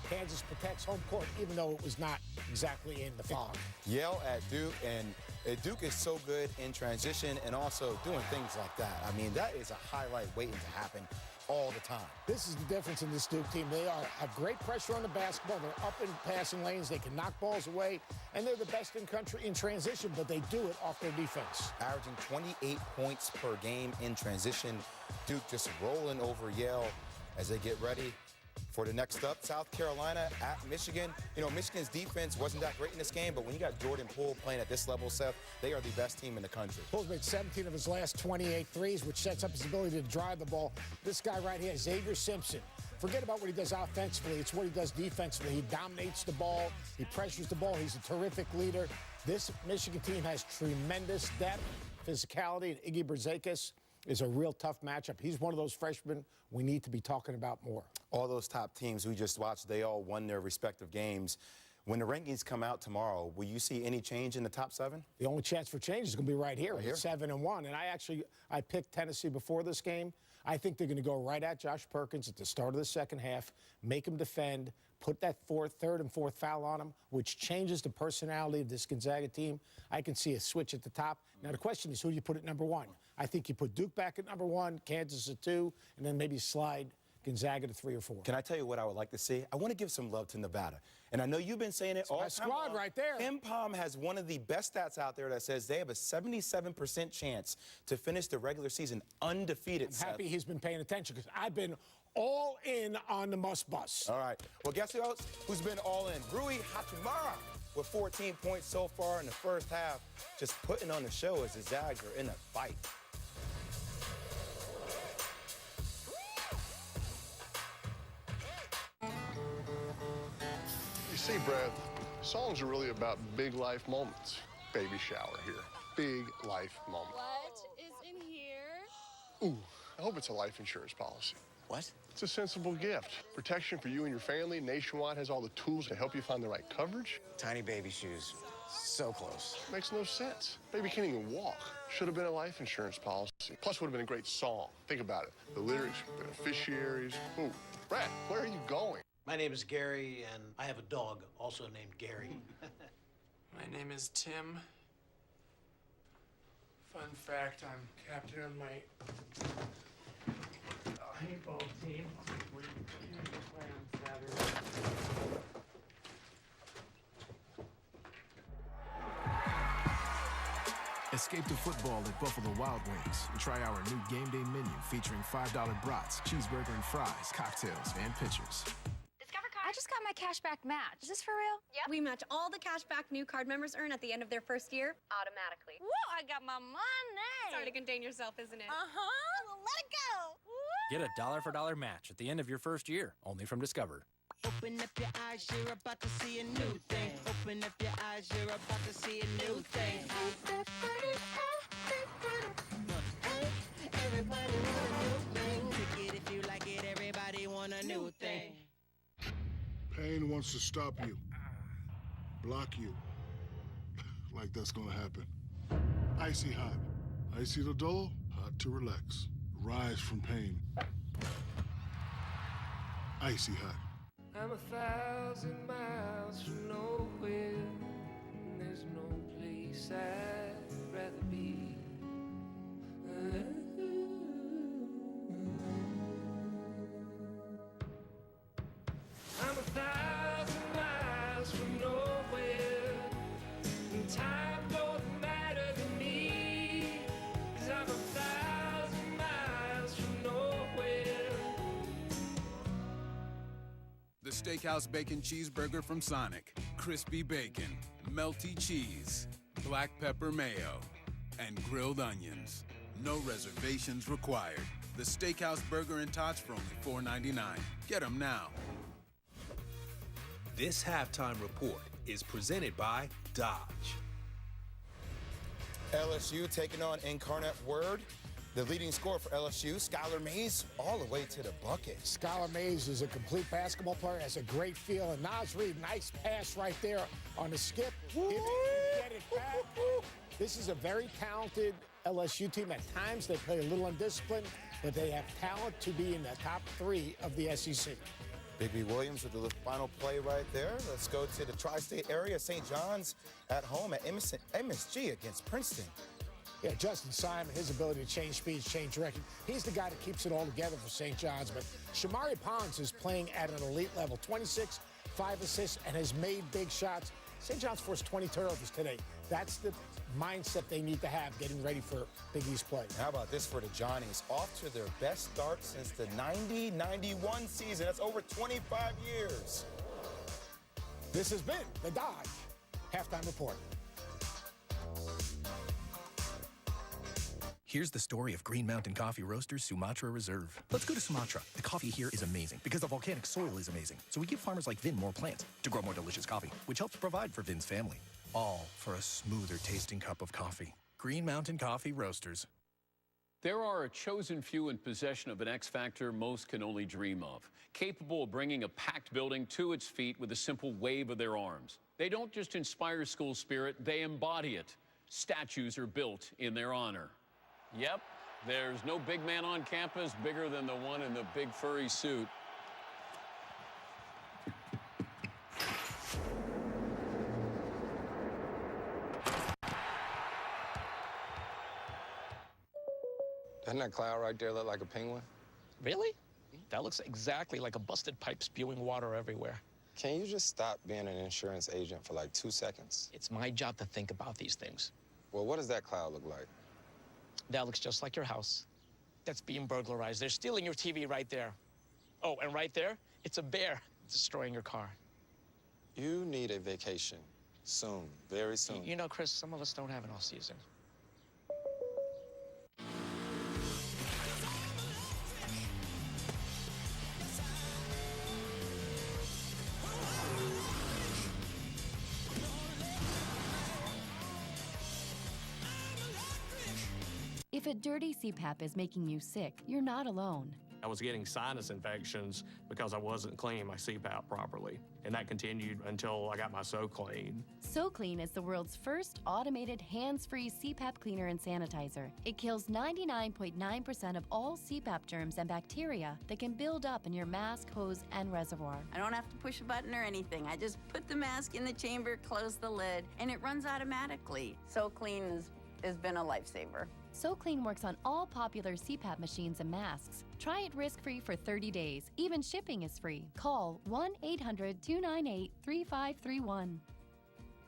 Kansas protects home court, even though it was not exactly in the fog. Yell at Duke, and Duke is so good in transition and also doing things like that. I mean, that is a highlight waiting to happen all the time. This is the difference in this Duke team. They have great pressure on the basketball. They're up in passing lanes. They can knock balls away, and they're the best in country in transition, but they do it off their defense. Averaging 28 points per game in transition. Duke just rolling over Yale as they get ready for the next up. South Carolina at Michigan. You know, Michigan's defense wasn't that great in this game, but when you got Jordan Poole playing at this level, Seth, they are the best team in the country. Poole's made 17 of his last 28 threes, which sets up his ability to drive the ball. This guy right here, Xavier Simpson. Forget about what he does offensively. It's what he does defensively. He dominates the ball. He pressures the ball. He's a terrific leader. This Michigan team has tremendous depth, physicality, and Iggy Brzezikis is a real tough matchup. He's one of those freshmen we need to be talking about more. All those top teams we just watched, they all won their respective games. When the rankings come out tomorrow, will you see any change in the top 7? The only chance for change is going to be right here. 7-1. And I picked Tennessee before this game. I think they're going to go right at Josh Perkins at the start of the second half, make him defend, put that third and fourth foul on him, which changes the personality of this Gonzaga team. I can see a switch at the top. Now, the question is, who do you put at number 1? I think you put Duke back at number 1, Kansas at 2, and then maybe slide Gonzaga to 3 or 4. Can I tell you what I would like to see? I want to give some love to Nevada. And I know you've been saying it all the time. Squad right there. MPOM has one of the best stats out there that says they have a 77% chance to finish the regular season undefeated. I'm happy he's been paying attention because I've been all in on the Must Bus. All right. Well, guess who else who's been all in? Rui Hachimura with 14 points so far in the first half. Just putting on the show as the Zags are in a fight. See, Brad, songs are really about big life moments. Baby shower here. Big life moment. What is in here? Ooh, I hope it's a life insurance policy. What? It's a sensible gift. Protection for you and your family. Nationwide has all the tools to help you find the right coverage. Tiny baby shoes. So close. Makes no sense. Baby can't even walk. Should have been a life insurance policy. Plus, would have been a great song. Think about it. The lyrics, beneficiaries. Ooh, Brad, where are you going? My name is Gary, and I have a dog also named Gary. My name is Tim. Fun fact, I'm captain of my paintball team. We're here to play on Saturday. Escape to football at Buffalo Wild Wings and try our new game day menu featuring $5 brats, cheeseburger and fries, cocktails, and pitchers. I just got my cashback match. Is this for real? Yep. We match all the cashback new card members earn at the end of their first year automatically. Whoa, I got my money. It's hard to contain yourself, isn't it? Uh-huh. Well, let it go. Woo. Get a $1 for $1 match at the end of your first year, only from Discover. Open up your eyes, you're about to see a new thing. Open up your eyes, you're about to see a new thing. Everybody want a new thing. Pick it if you like it, everybody want a new thing. Pain wants to stop you, block you, like that's gonna happen. Icy hot. Icy to dull, hot to relax. Rise from pain. Icy hot. I'm 1,000 miles from nowhere, and there's no place I'd rather be. I'm 1,000 miles from nowhere, and time don't matter to me, 'cause I'm 1,000 miles from nowhere. The Steakhouse Bacon Cheeseburger from Sonic. Crispy bacon, melty cheese, black pepper mayo, and grilled onions. No reservations required. The Steakhouse Burger and Tots for only $4.99. Get them now. This halftime report is presented by Dodge. LSU taking on Incarnate Word. The leading scorer for LSU, Skylar Mays, all the way to the bucket. Skylar Mays is a complete basketball player, has a great feel. And Naz Reid, nice pass right there on the skip. Get it back. This is a very talented LSU team. At times, they play a little undisciplined, but they have talent to be in the top 3 of the SEC. Big B. Williams with the final play right there. Let's go to the tri-state area. St. John's at home at MSG against Princeton. Yeah, Justin Simon, his ability to change speeds, change direction. He's the guy that keeps it all together for St. John's. But Shamari Pons is playing at an elite level. 26, 5 assists, and has made big shots. St. John's forced 20 turnovers today. That's the mindset they need to have getting ready for Big East play. How about this for the Johnnies? Off to their best start since the 90-91 season. That's over 25 years. This has been the Dodge Halftime Report. Here's the story of Green Mountain Coffee Roasters Sumatra Reserve. Let's go to Sumatra. The coffee here is amazing because the volcanic soil is amazing. So we give farmers like Vin more plants to grow more delicious coffee, which helps provide for Vin's family. All for a smoother tasting cup of coffee. Green Mountain Coffee Roasters. There are a chosen few in possession of an X factor most can only dream of, capable of bringing a packed building to its feet with a simple wave of their arms. They don't just inspire school spirit, they embody it. Statues are built in their honor. Yep, there's no big man on campus bigger than the one in the big furry suit. Doesn't that cloud right there look like a penguin? Really? That looks exactly like a busted pipe spewing water everywhere. Can you just stop being an insurance agent for like 2 seconds? It's my job to think about these things. Well, what does that cloud look like? That looks just like your house. That's being burglarized. They're stealing your TV right there. Oh, and right there, it's a bear destroying your car. You need a vacation. Soon, very soon. You know, Chris, some of us don't have an off season. If a dirty CPAP is making you sick, you're not alone. I was getting sinus infections because I wasn't cleaning my CPAP properly. And that continued until I got my SoClean. SoClean is the world's first automated hands-free CPAP cleaner and sanitizer. It kills 99.9% of all CPAP germs and bacteria that can build up in your mask, hose, and reservoir. I don't have to push a button or anything. I just put the mask in the chamber, close the lid, and it runs automatically. SoClean has been a lifesaver. SoClean works on all popular CPAP machines and masks. Try it risk-free for 30 days. Even shipping is free. Call 1-800-298-3531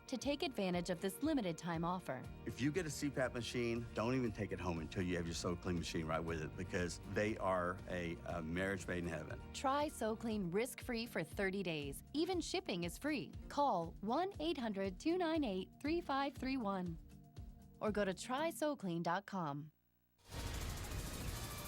to take advantage of this limited-time offer. If you get a CPAP machine, don't even take it home until you have your SoClean machine right with it, because they are a marriage made in heaven. Try SoClean risk-free for 30 days. Even shipping is free. Call 1-800-298-3531 or go to trysoclean.com.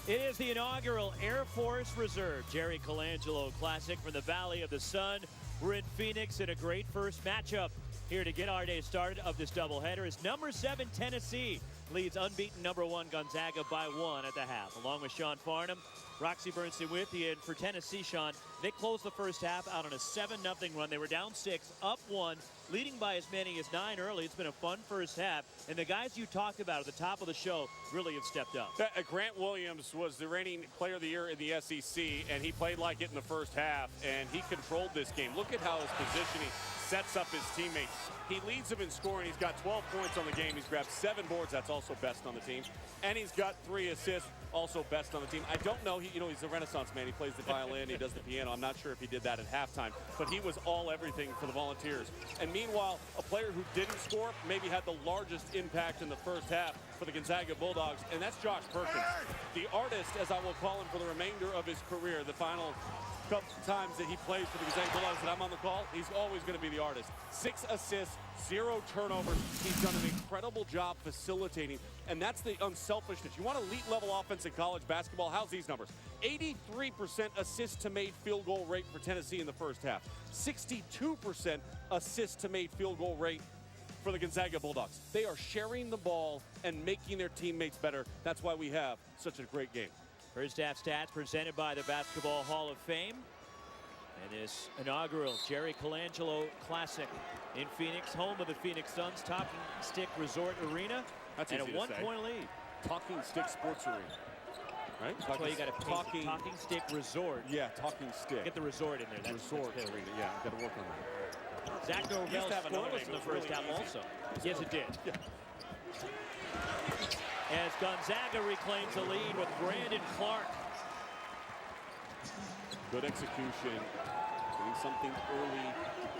It is the inaugural Air Force Reserve Jerry Colangelo Classic from the Valley of the Sun. We're in Phoenix in a great first matchup. Here to get our day started of this doubleheader is number 7 Tennessee leads unbeaten number 1 Gonzaga by 1 at the half. Along with Sean Farnham, Roxy Bernstein with you. And for Tennessee, Sean, they closed the first half out on a 7-0 run. They were down 6, up 1, leading by as many as 9 early. It's been a fun first half. And the guys you talked about at the top of the show really have stepped up. Grant Williams was the reigning player of the year in the SEC, and he played like it in the first half, and he controlled this game. Look at how his positioning sets up his teammates. He leads them in scoring. He's got 12 points on the game. He's grabbed 7 boards. That's also best on the team. And he's got 3 assists, also best on the team. I don't know. He's a Renaissance man. He plays the violin. He does the piano. I'm not sure if he did that at halftime, but he was all everything for the Volunteers. And meanwhile, a player who didn't score maybe had the largest impact in the first half for the Gonzaga Bulldogs, and that's Josh Perkins. The artist, as I will call him for the remainder of his career, the final couple times that he plays for the Gonzaga Bulldogs that I'm on the call, he's always going to be the artist. 6 assists, 0 turnovers. He's done an incredible job facilitating, and that's the unselfishness. You want elite level offense in college basketball? How's these numbers? 83% assist to made field goal rate for Tennessee in the first half. 62% assist to made field goal rate for the Gonzaga Bulldogs. They are sharing the ball and making their teammates better. That's why we have such a great game. First half stats presented by the Basketball Hall of Fame. And this inaugural Jerry Colangelo Classic in Phoenix, home of the Phoenix Suns, Talking Stick Resort Arena. That's and easy a 1-point lead. Talking Stick Sports Arena. Right? That's why you got to Talking Stick Resort. Yeah, Talking Stick. Get the resort in there. That's resort Arena. Yeah, got to work on that. Zach Norvell scoreless in the first half also. Yes, it did. Yeah. As Gonzaga reclaims the lead with Brandon Clark. Good execution. Doing something early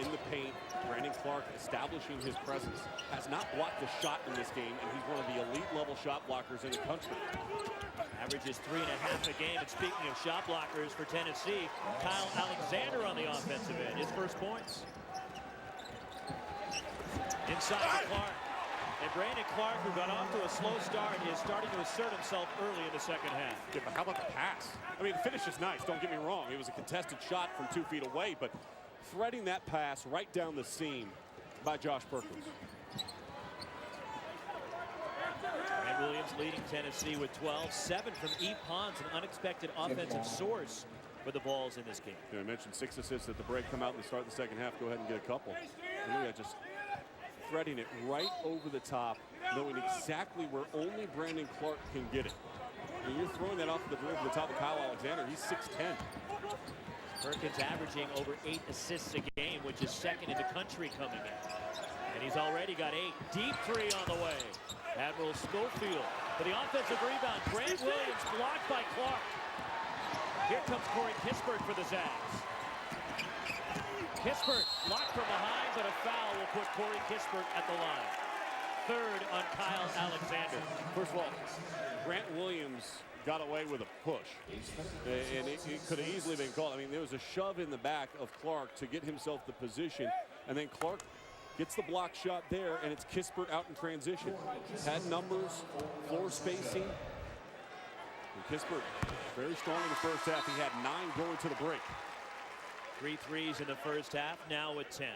in the paint. Brandon Clark establishing his presence. Has not blocked a shot in this game, and he's one of the elite level shot blockers in the country. Averages 3.5 a game. And speaking of shot blockers for Tennessee, Kyle Alexander on the offensive end. His first points. Inside to Clark. And Brandon Clark, who got off to a slow start, is starting to assert himself early in the second half. Yeah, but how about the pass? I mean, the finish is nice, don't get me wrong. It was a contested shot from 2 feet away, but threading that pass right down the seam by Josh Perkins. Grant Williams leading Tennessee with 12. 7 from E. Pons, an unexpected offensive source for the Vols in this game. Yeah, I mentioned 6 assists at the break. Come out and start the second half. Go ahead and get a couple. And look at just threading it right over the top, knowing exactly where only Brandon Clark can get it. And you're throwing that off the top of Kyle Alexander. He's 6'10". Perkins averaging over 8 assists a game, which is second in the country coming in. And he's already got 8. Deep 3 on the way. Admiral Schofield for the offensive rebound. Grant Williams blocked by Clark. Here comes Corey Kispert for the Zags. Kispert blocked from behind, but a foul will put Corey Kispert at the line. 3rd on Kyle Alexander. First of all, Grant Williams got away with a push, and it could have easily been called. I mean, there was a shove in the back of Clark to get himself the position, and then Clark gets the block shot there, and it's Kispert out in transition. Had numbers, floor spacing. And Kispert very strong in the first half. He had 9 going to the break. 3 threes in the first half, now with 10.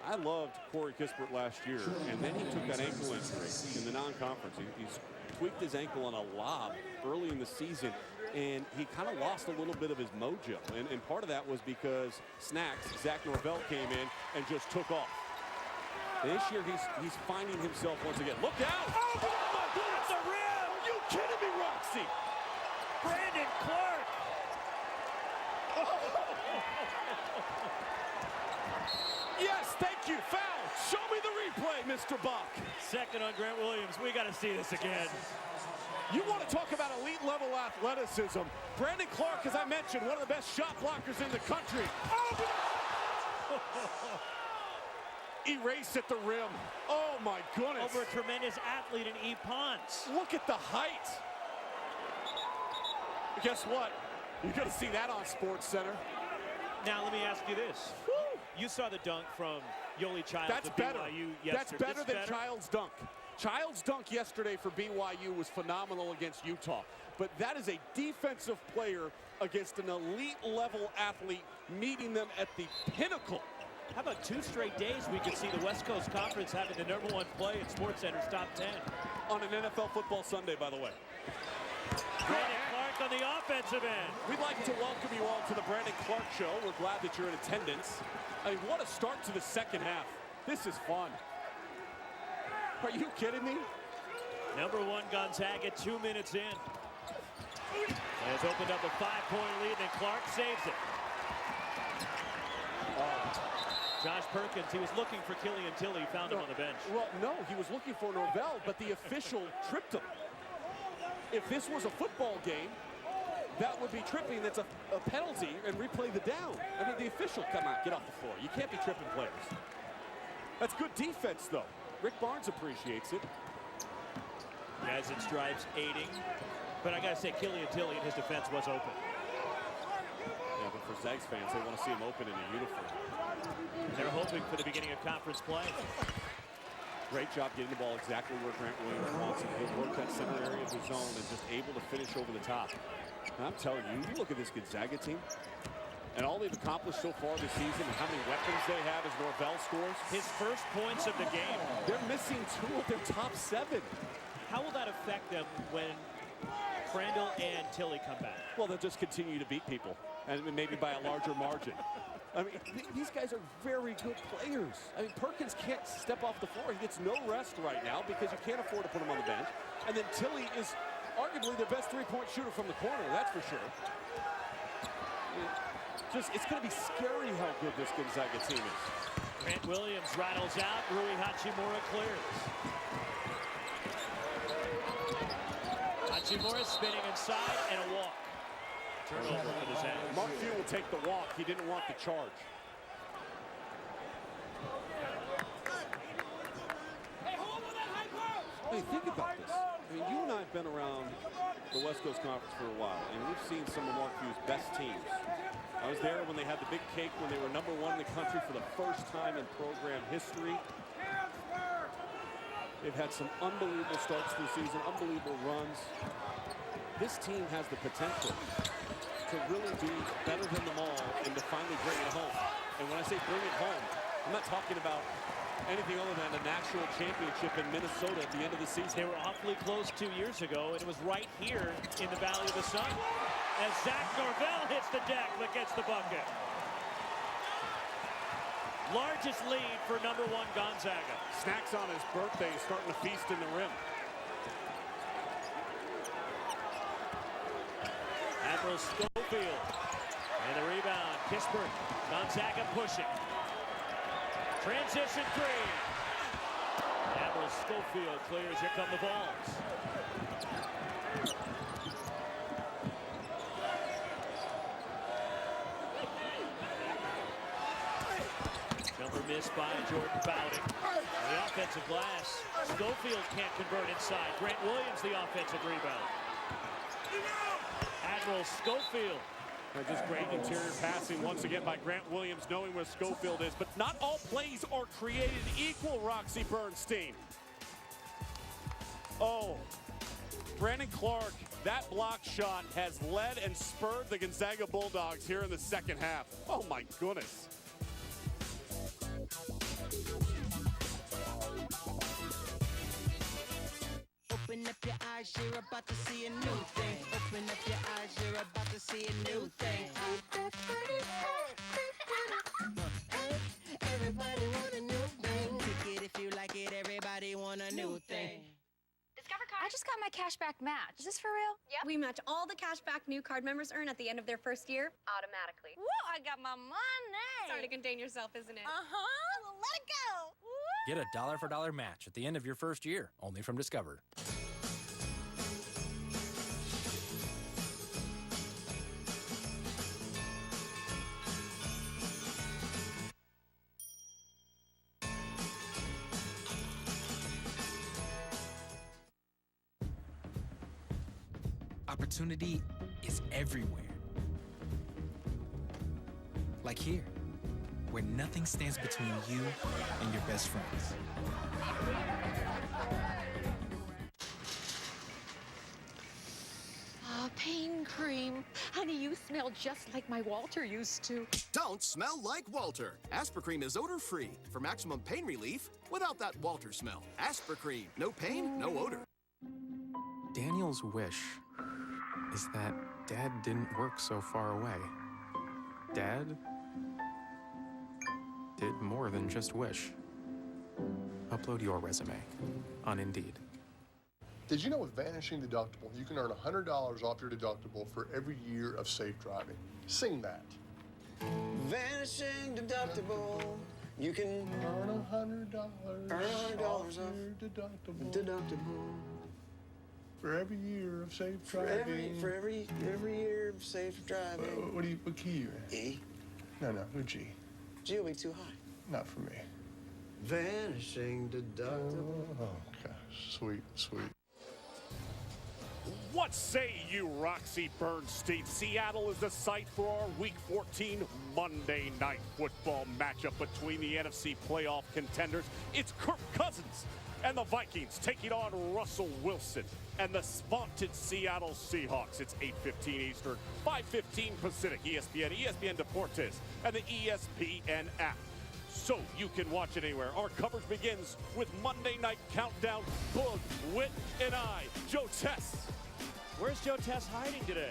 I loved Corey Kispert last year, and then he took that ankle injury in the non-conference. He's tweaked his ankle on a lob early in the season, and he kind of lost a little bit of his mojo. And part of that was because Snacks, Zach Norvell, came in and just took off. This year, he's finding himself once again. Look out! Oh, my goodness! The rim! Are you kidding me, Roxy? Brandon Clark! Yes, thank you. Foul. Show me the replay, Mr. Bach. Second on Grant Williams. We got to see this again. You want to talk about elite-level athleticism. Brandon Clark, as I mentioned, one of the best shot blockers in the country. Oh! Erase at the rim. Oh, my goodness. Over a tremendous athlete in E. Ponce. Look at the height. Guess what? You're going to see that on SportsCenter. Now, let me ask you this. Woo! You saw the dunk from Yoli Childs. That's better. BYU That's yesterday. better than Childs' dunk. Childs' dunk yesterday for BYU was phenomenal against Utah. But that is a defensive player against an elite-level athlete, meeting them at the pinnacle. How about 2 straight days we could see the West Coast Conference having the #1 play in SportsCenter's top 10? On an NFL football Sunday, by the way. Brandon Clark on the offensive end. We'd like to welcome you all to the Brandon Clark Show. We're glad that you're in attendance. I mean, what a start to the second half. This is fun. Are you kidding me? #1 Gonzaga, 2 minutes in. Has opened up a 5-point lead, and Clark saves it. Josh Perkins, he was looking for Killian Tilly, found him on the bench. Well, no, he was looking for Norvell, but the official tripped him. If this was a football game, that would be tripping. That's a penalty, and replay the down. I mean, the official, come on, get off the floor. You can't be tripping players. That's good defense, though. Rick Barnes appreciates it. Guys in stripes aiding. But I got to say, Killian Tilly and his defense was open. Yeah, but for Zags fans, they want to see him open in a uniform. They're hoping for the beginning of conference play. Great job getting the ball exactly where Grant Williams wants it. He'll work that center area of the zone and just able to finish over the top. And I'm telling you, you look at this Gonzaga team and all they've accomplished so far this season and how many weapons they have as Norvell scores. His first points of the game. They're missing 2 of their top 7. How will that affect them when Crandall and Tilly come back? Well, they'll just continue to beat people, and maybe by a larger margin. I mean, these guys are very good players. I mean, Perkins can't step off the floor. He gets no rest right now because you can't afford to put him on the bench. And then Tilly is arguably their best 3-point shooter from the corner, that's for sure. It's going to be scary how good this Gonzaga team is. Grant Williams rattles out. Rui Hachimura clears. Hachimura spinning inside and a walk. Turnover for the Zags. Mark Few will take the walk. He didn't want the charge. Hey, think about this. I mean, you and I have been around the West Coast Conference for a while, and we've seen some of Mark Few's best teams. I was there when they had the big cake, when they were #1 in the country for the first time in program history. They've had some unbelievable starts to the season, unbelievable runs. This team has the potential to really be better than them all and to finally bring it home. And when I say bring it home, I'm not talking about anything other than a national championship in Minnesota at the end of the season. They were awfully close 2 years ago, and it was right here in the Valley of the Sun as Zach Norvell hits the deck but gets the bucket. Largest lead for #1 Gonzaga. Snacks on his birthday, starting to feast in the rim. Admiral Schofield. And the rebound. Kispert. Gonzaga pushing. Transition 3. Admiral Schofield clears. Here come the balls. Jumper missed by Jordan Bowden. The offensive glass. Schofield can't convert inside. Grant Williams the offensive rebound. Admiral Schofield. Just great interior passing once again by Grant Williams, knowing where Schofield is. But not all plays are created equal, Roxy Bernstein. Oh, Brandon Clark, that block shot has led and spurred the Gonzaga Bulldogs here in the second half. Oh my goodness. Open Open up your eyes, you're about to see a new thing. Open up your eyes, you're about to see a new thing. Everybody want a new thing. Pick it if you like it, everybody want a new thing. Discover card. I just got my cashback match. Is this for real? Yep. We match all the cash back new card members earn at the end of their first year automatically. Woo, I got my money. It's hard to contain yourself, isn't it? Well, let it go. Woo. Get a dollar-for-dollar match at the end of your first year, only from Discover. Opportunity is everywhere. Like here, where nothing stands between you and your best friends. Pain cream. Honey, you smell just like my Walter used to. Don't smell like Walter. Aspercream is odor-free for maximum pain relief without that Walter smell. Aspercream. No pain, no odor. Daniel's wish is that Dad didn't work so far away. Dad did more than just wish. Upload your resume on Indeed. Did you know with Vanishing Deductible, you can earn $100 off your deductible for every year of safe driving? Sing that. Vanishing deductible. You can earn $100. Earn $100 off your deductible. For every year of safe driving. For every year of safe driving. What key are you in? E. No, what G? G will be too high. Not for me. Vanishing deductible. Oh, okay. Sweet. What say you, Roxy Bernstein? Seattle is the site for our Week 14 Monday Night Football matchup between the NFC playoff contenders. It's Kirk Cousins and the Vikings taking on Russell Wilson and the vaunted Seattle Seahawks. It's 8:15 Eastern, 5:15 Pacific, ESPN Deportes, and the ESPN app. So you can watch it anywhere. Our coverage begins with Monday Night Countdown. Boog, Witt, and I, Joe Tess. Where's Joe Tess hiding today?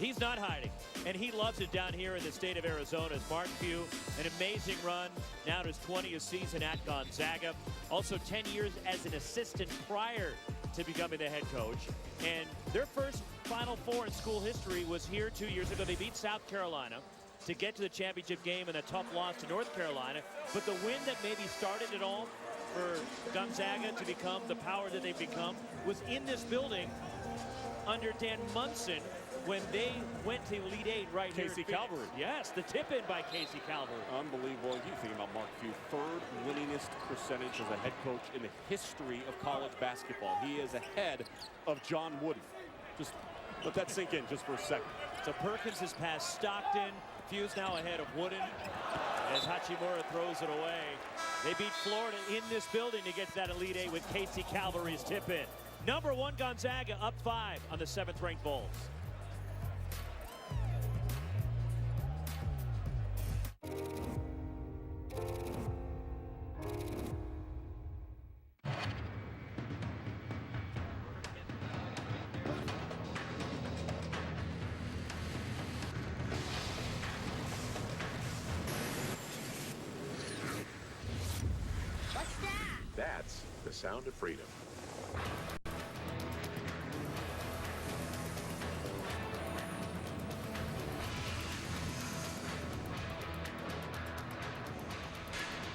He's not hiding, and he loves it down here in the state of Arizona. Mark Few, an amazing run, now to his 20th season at Gonzaga. Also 10 years as an assistant prior to becoming the head coach. And their first Final Four in school history was here 2 years ago. They beat South Carolina to get to the championship game in a tough loss to North Carolina. But the win that maybe started it all for Gonzaga to become the power that they've become was in this building under Dan Munson when they went to Elite Eight right here. Casey Calvary. Yes, the tip-in by Casey Calvary. Unbelievable. You think about Mark Few, third winningest percentage as a head coach in the history of college basketball. He is ahead of John Wooden. Just let that sink in just for a second. So Perkins has passed Stockton. Few's now ahead of Wooden as Hachimura throws it away. They beat Florida in this building to get to that Elite Eight with Casey Calvary's tip-in. Number 1 Gonzaga up 5 on the 7th-ranked Bulls. That's the sound of freedom.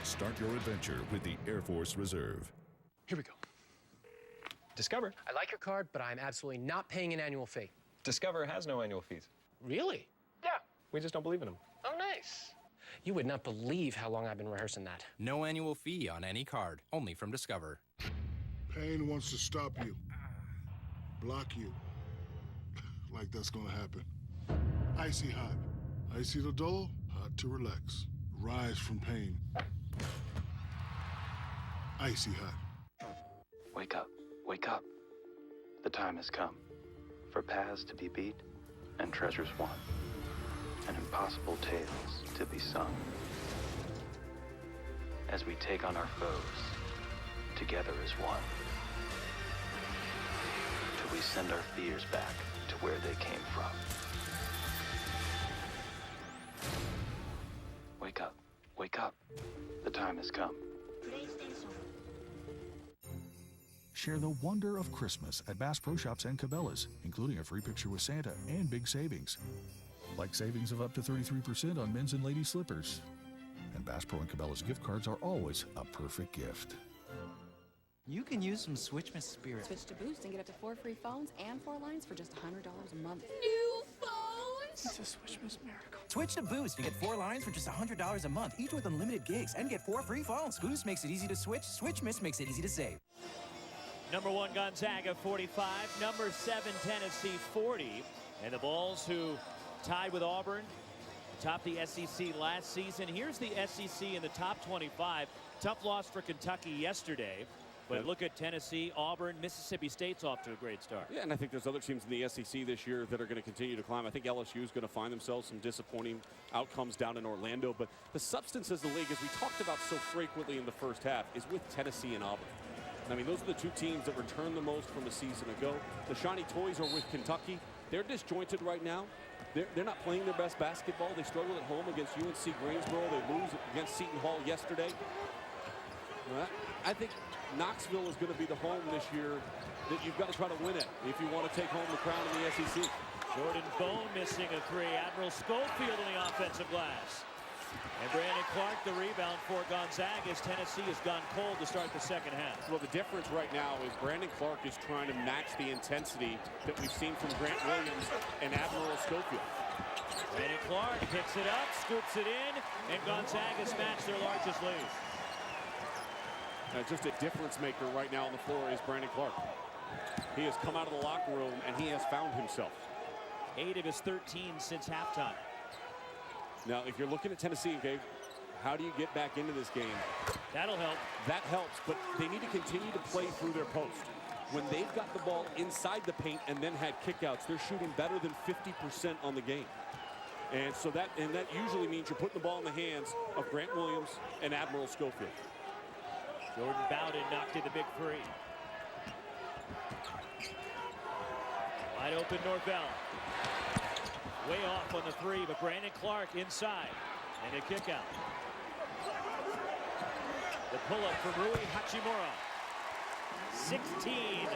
Start your adventure with the Air Force Reserve. Here we go. Discover. I like your card, but I'm absolutely not paying an annual fee. Discover has no annual fees. Really? Yeah. We just don't believe in them. Oh, nice. You would not believe how long I've been rehearsing that. No annual fee on any card, only from Discover. Pain wants to stop you, block you. Like that's gonna happen. Icy hot. Icy to dull, hot to relax. Rise from pain. Icy hot. Wake up, wake up. The time has come for paths to be beat and treasures won, and impossible tales to be sung. As we take on our foes, together as one. we send our fears back to where they came from. Wake up. Wake up. The time has come. Share the wonder of Christmas at Bass Pro Shops and Cabela's, including a free picture with Santa and big savings. Like savings of up to 33% on men's and ladies' slippers. And Bass Pro and Cabela's gift cards are always a perfect gift. You can use some Switchmas Spirit. Switch to Boost and get up to 4 free phones and 4 lines for just $100 a month. New phones? It's a Switchmas miracle. Switch to Boost and get 4 lines for just $100 a month, each with unlimited gigs, and get 4 free phones. Boost makes it easy to switch. Switchmas makes it easy to save. Number 1 Gonzaga 45, number 7 Tennessee 40, and the Vols who tied with Auburn, topped the SEC last season. Here's the SEC in the top 25. Tough loss for Kentucky yesterday. But look at Tennessee, Auburn, Mississippi State's off to a great start. Yeah, and I think there's other teams in the SEC this year that are going to continue to climb. I think LSU is going to find themselves some disappointing outcomes down in Orlando. But the substance as the league, as we talked about so frequently in the first half, is with Tennessee and Auburn. I mean, those are the two teams that returned the most from a season ago. The shiny toys are with Kentucky. They're disjointed right now. They're not playing their best basketball. They struggled at home against UNC Greensboro. They lose against Seton Hall yesterday. I think Knoxville is going to be the home this year that you've got to try to win it if you want to take home the crown in the SEC. Jordan Bone missing a 3. Admiral Schofield in the offensive glass. And Brandon Clark, the rebound for Gonzaga, as Tennessee has gone cold to start the second half. Well, the difference right now is Brandon Clark is trying to match the intensity that we've seen from Grant Williams and Admiral Schofield. Brandon Clark picks it up, scoops it in, and Gonzaga smashed their largest lead. Just a difference maker right now on the floor is Brandon Clark. He has come out of the locker room and he has found himself. 8 of his 13 since halftime. Now, if you're looking at Tennessee, okay, how do you get back into this game? That'll help. That helps, but they need to continue to play through their post. When they've got the ball inside the paint and then had kickouts, they're shooting better than 50% on the game. And so that usually means you're putting the ball in the hands of Grant Williams and Admiral Schofield. Jordan Bowden knocked in the big 3. Wide open Norvell. Way off on the 3, but Brandon Clark inside. And a kick out. The pull-up from Rui Hachimura. 16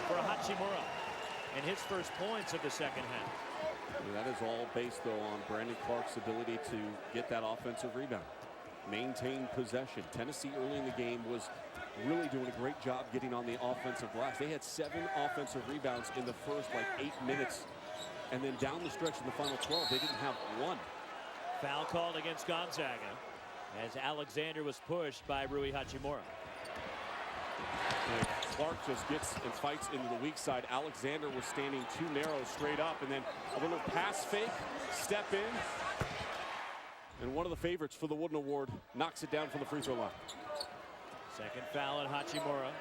for Hachimura. And his first points of the second half. That is all based, though, on Brandon Clark's ability to get that offensive rebound. Maintain possession. Tennessee early in the game was really doing a great job getting on the offensive glass. They had 7 offensive rebounds in the first 8 minutes. And then down the stretch in the final 12, they didn't have 1. Foul called against Gonzaga as Alexander was pushed by Rui Hachimura. And Clark just gets and fights into the weak side. Alexander was standing too narrow straight up, and then a little pass fake, step in. And one of the favorites for the Wooden Award knocks it down from the free throw line. Second foul at Hachimura.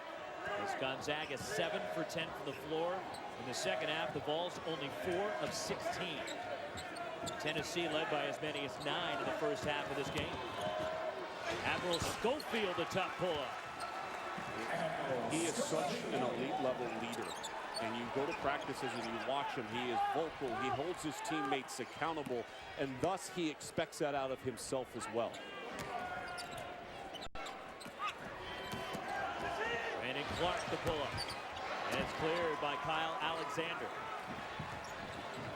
As Gonzaga 7 for 10 from the floor. In the second half, the Vols only 4 of 16. Tennessee led by as many as 9 in the first half of this game. Admiral Schofield, a tough pull-up. He is such an elite level leader. And you go to practices and you watch him. He is vocal. He holds his teammates accountable. And thus he expects that out of himself as well. Brandon Clark the pull-up. And it's cleared by Kyle Alexander.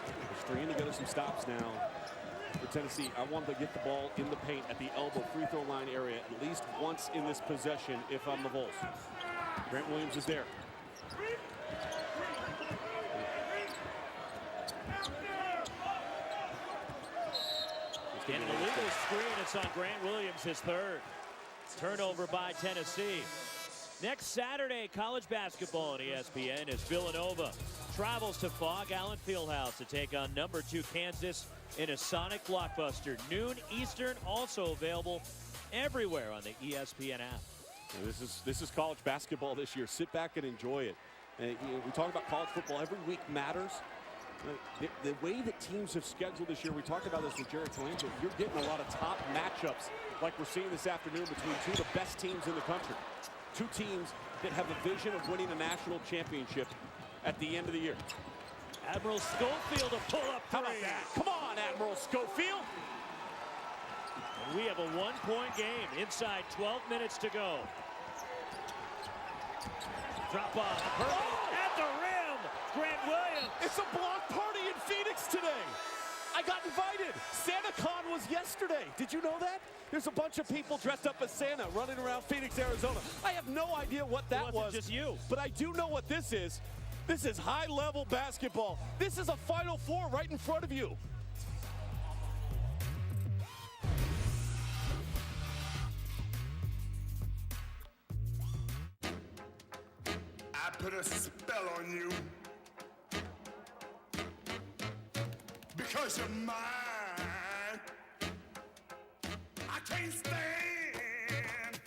They're stringing together some stops now for Tennessee. I want to get the ball in the paint at the elbow free throw line area at least once in this possession if I'm the Vols. Grant Williams is there. Getting a legal screen. It's on Grant Williams, his 3rd. Turnover by Tennessee. Next Saturday, college basketball on ESPN as Villanova travels to Fog Allen Fieldhouse to take on number 2 Kansas in a Sonic blockbuster. Noon Eastern, also available everywhere on the ESPN app. This is college basketball this year. Sit back and enjoy it. We talk about college football. Every week matters. The way that teams have scheduled this year, we talked about this with Jerry Colangelo, you're getting a lot of top matchups like we're seeing this afternoon between 2 of the best teams in the country. 2 teams that have a vision of winning a national championship at the end of the year. Admiral Schofield to pull up How about three. that? Come on, Admiral Schofield. And we have a one-point game inside 12 minutes to go. Drop off. At the rim. Grant Williams. It's a block party in Phoenix today. I got invited. SantaCon was yesterday. Did you know that? There's a bunch of people dressed up as Santa running around Phoenix, Arizona. I have no idea what that was. Just you. But I do know what this is. This is high-level basketball. This is a Final Four right in front of you. I put a spell on you because you're mine. I can't stand.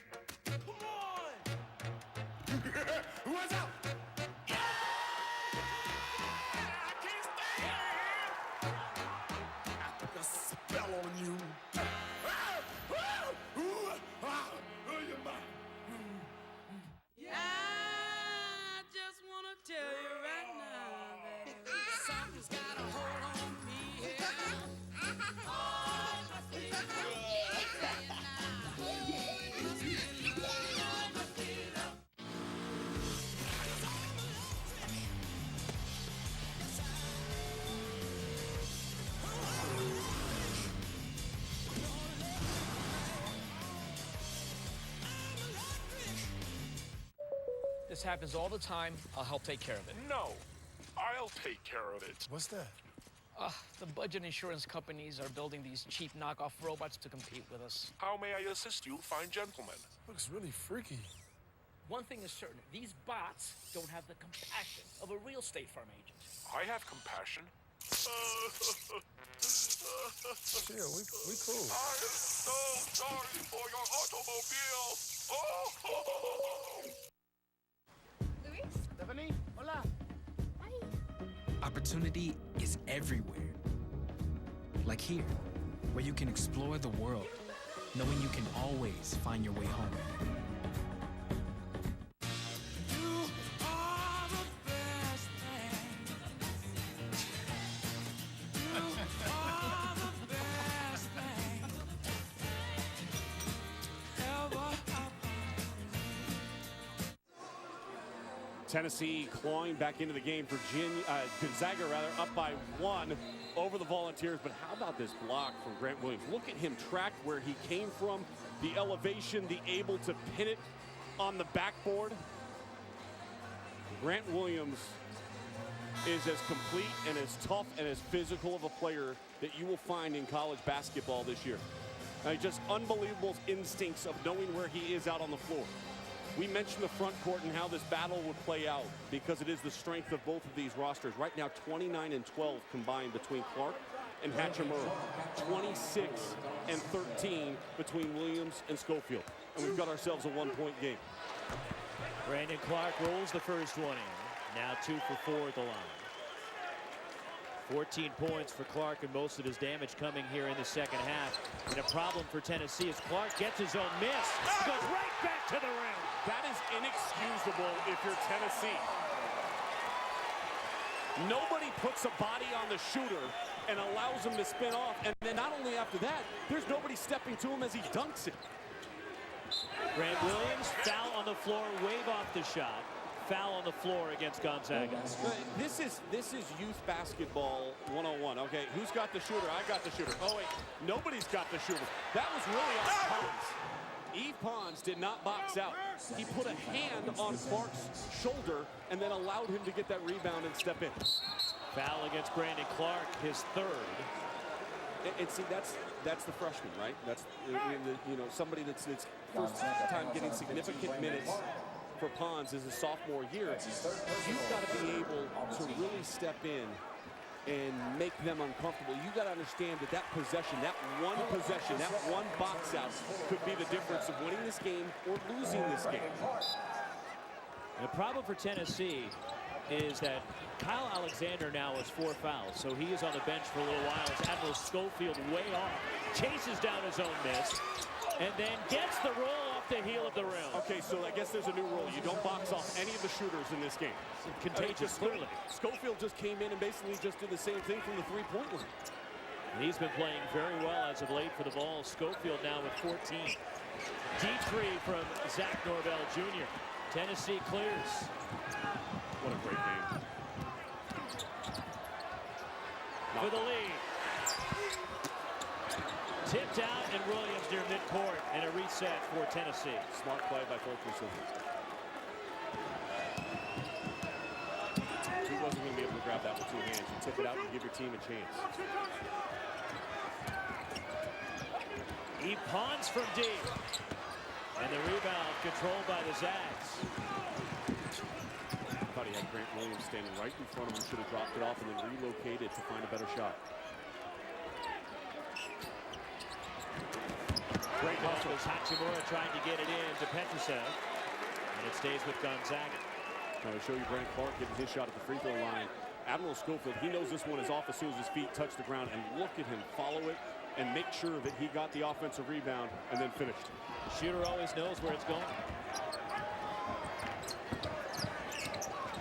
Come on. What's up? Yeah! I can't stand. I put a spell on you. You're mine. I just wanna tell you right now that something's got a hold on me here. This happens all the time. I'll help take care of it. No, I'll take care of it. What's that? The budget insurance companies are building these cheap knockoff robots to compete with us. How may I assist you, fine gentleman? Looks really freaky. One thing is certain, these bots don't have the compassion of a real State Farm agent. I have compassion. Chill, we cool. I am so sorry for your automobile. Luis? Stephanie, hola. Opportunity is everywhere. Like here, where you can explore the world, knowing you can always find your way home. Tennessee clawing back into the game. Gonzaga, up by 1 over the Volunteers. But how about this block from Grant Williams? Look at him track where he came from, the elevation, the able to pin it on the backboard. Grant Williams is as complete and as tough and as physical of a player that you will find in college basketball this year. Just unbelievable instincts of knowing where he is out on the floor. We mentioned the front court and how this battle would play out because it is the strength of both of these rosters. Right now, 29 and 12 combined between Clark and Hachimura. 26 and 13 between Williams and Schofield. And we've got ourselves a one-point game. Brandon Clark rolls the first one in. Now 2 for 4 at the line. 14 points for Clark, and most of his damage coming here in the second half. And a problem for Tennessee as Clark gets his own miss. Goes right back to the rim. That is inexcusable if you're Tennessee. Nobody puts a body on the shooter and allows him to spin off. And then not only after that, there's nobody stepping to him as he dunks it. Grant Williams, foul on the floor, wave off the shot. Foul on the floor against Gonzaga. This is youth basketball 101. Okay, who's got the shooter? I got the shooter. Oh, wait, nobody's got the shooter. That was really on Pons. Yves Pons did not box out. He put a hand on Clark's shoulder and then allowed him to get that rebound and step in. Foul against Brandon Clark, his third. And see, that's the freshman, right? That's somebody that's first time getting significant minutes for Pons is his sophomore year. You've got to be able to really step in and make them uncomfortable. You got to understand that possession, that one box out could be the difference of winning this game or losing this game. The problem for Tennessee is that Kyle Alexander now has 4 fouls, so he is on the bench for a little while as Admiral Schofield way off, chases down his own miss, and then gets the roll off the heel of the rim. Okay, so I guess there's a new rule. You don't box off any of the shooters in this game. Contagious, clearly. Schofield just came in and basically just did the same thing from the three-point line. He's been playing very well as of late for the Vols. Schofield now with 14. Deep three from Zach Norvell Jr. Tennessee clears. What a great game. For the lead. Tipped out, and Williams near midcourt, and a reset for Tennessee. Smart play by Fulkerson. He wasn't going to be able to grab that with two hands. You tip it out and give your team a chance. He pawns from deep. And the rebound controlled by the Zags. I thought he had Grant Williams standing right in front of him. Should have dropped it off and then relocated to find a better shot. Great hustle. Hachimura trying to get it in to Petrusev. And it stays with Gonzaga. Now to show you Brandon Clark getting his shot at the free throw line. Admiral Schofield, he knows this one is off as soon as his feet touch the ground. And look at him follow it and make sure that he got the offensive rebound and then finished. The shooter always knows where it's going.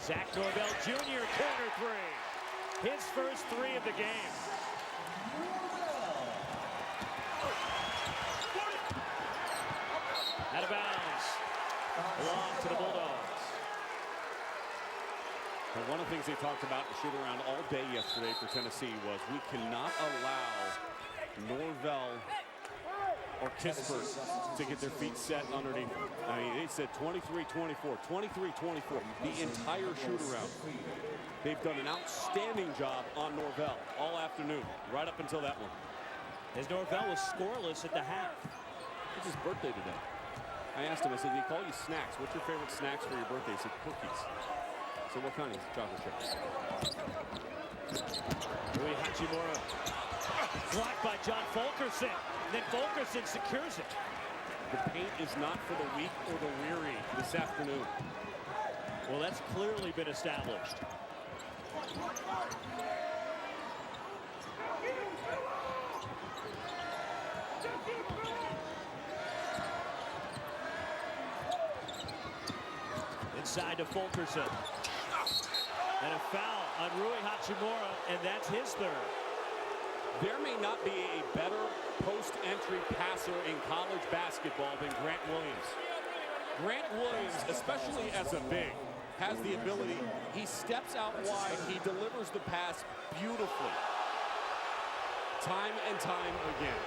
Zach Norvell Jr. corner three. His first three of the game. Out of bounds. Belong to the Bulldogs. And one of the things they talked about in the shoot around all day yesterday for Tennessee was we cannot allow Norvell or Kispert to get their feet set underneath them. I mean, they said 23-24, 23-24, the entire shoot around. They've done an outstanding job on Norvell all afternoon, right up until that one. As Norvell was scoreless at the half. It's his birthday today. I asked him, I said, they call you snacks. What's your favorite snacks for your birthday? He said, cookies. So what kind? Is chocolate chips? Rui Hachimura. Blocked by John Fulkerson. And then Fulkerson secures it. The paint is not for the weak or the weary this afternoon. Well, that's clearly been established. Inside to Fulkerson. And a foul on Rui Hachimura, and that's his third. There may not be a better post-entry passer in college basketball than Grant Williams. Grant Williams, especially as a big, has the ability, he steps out wide, he delivers the pass beautifully. Time and time again.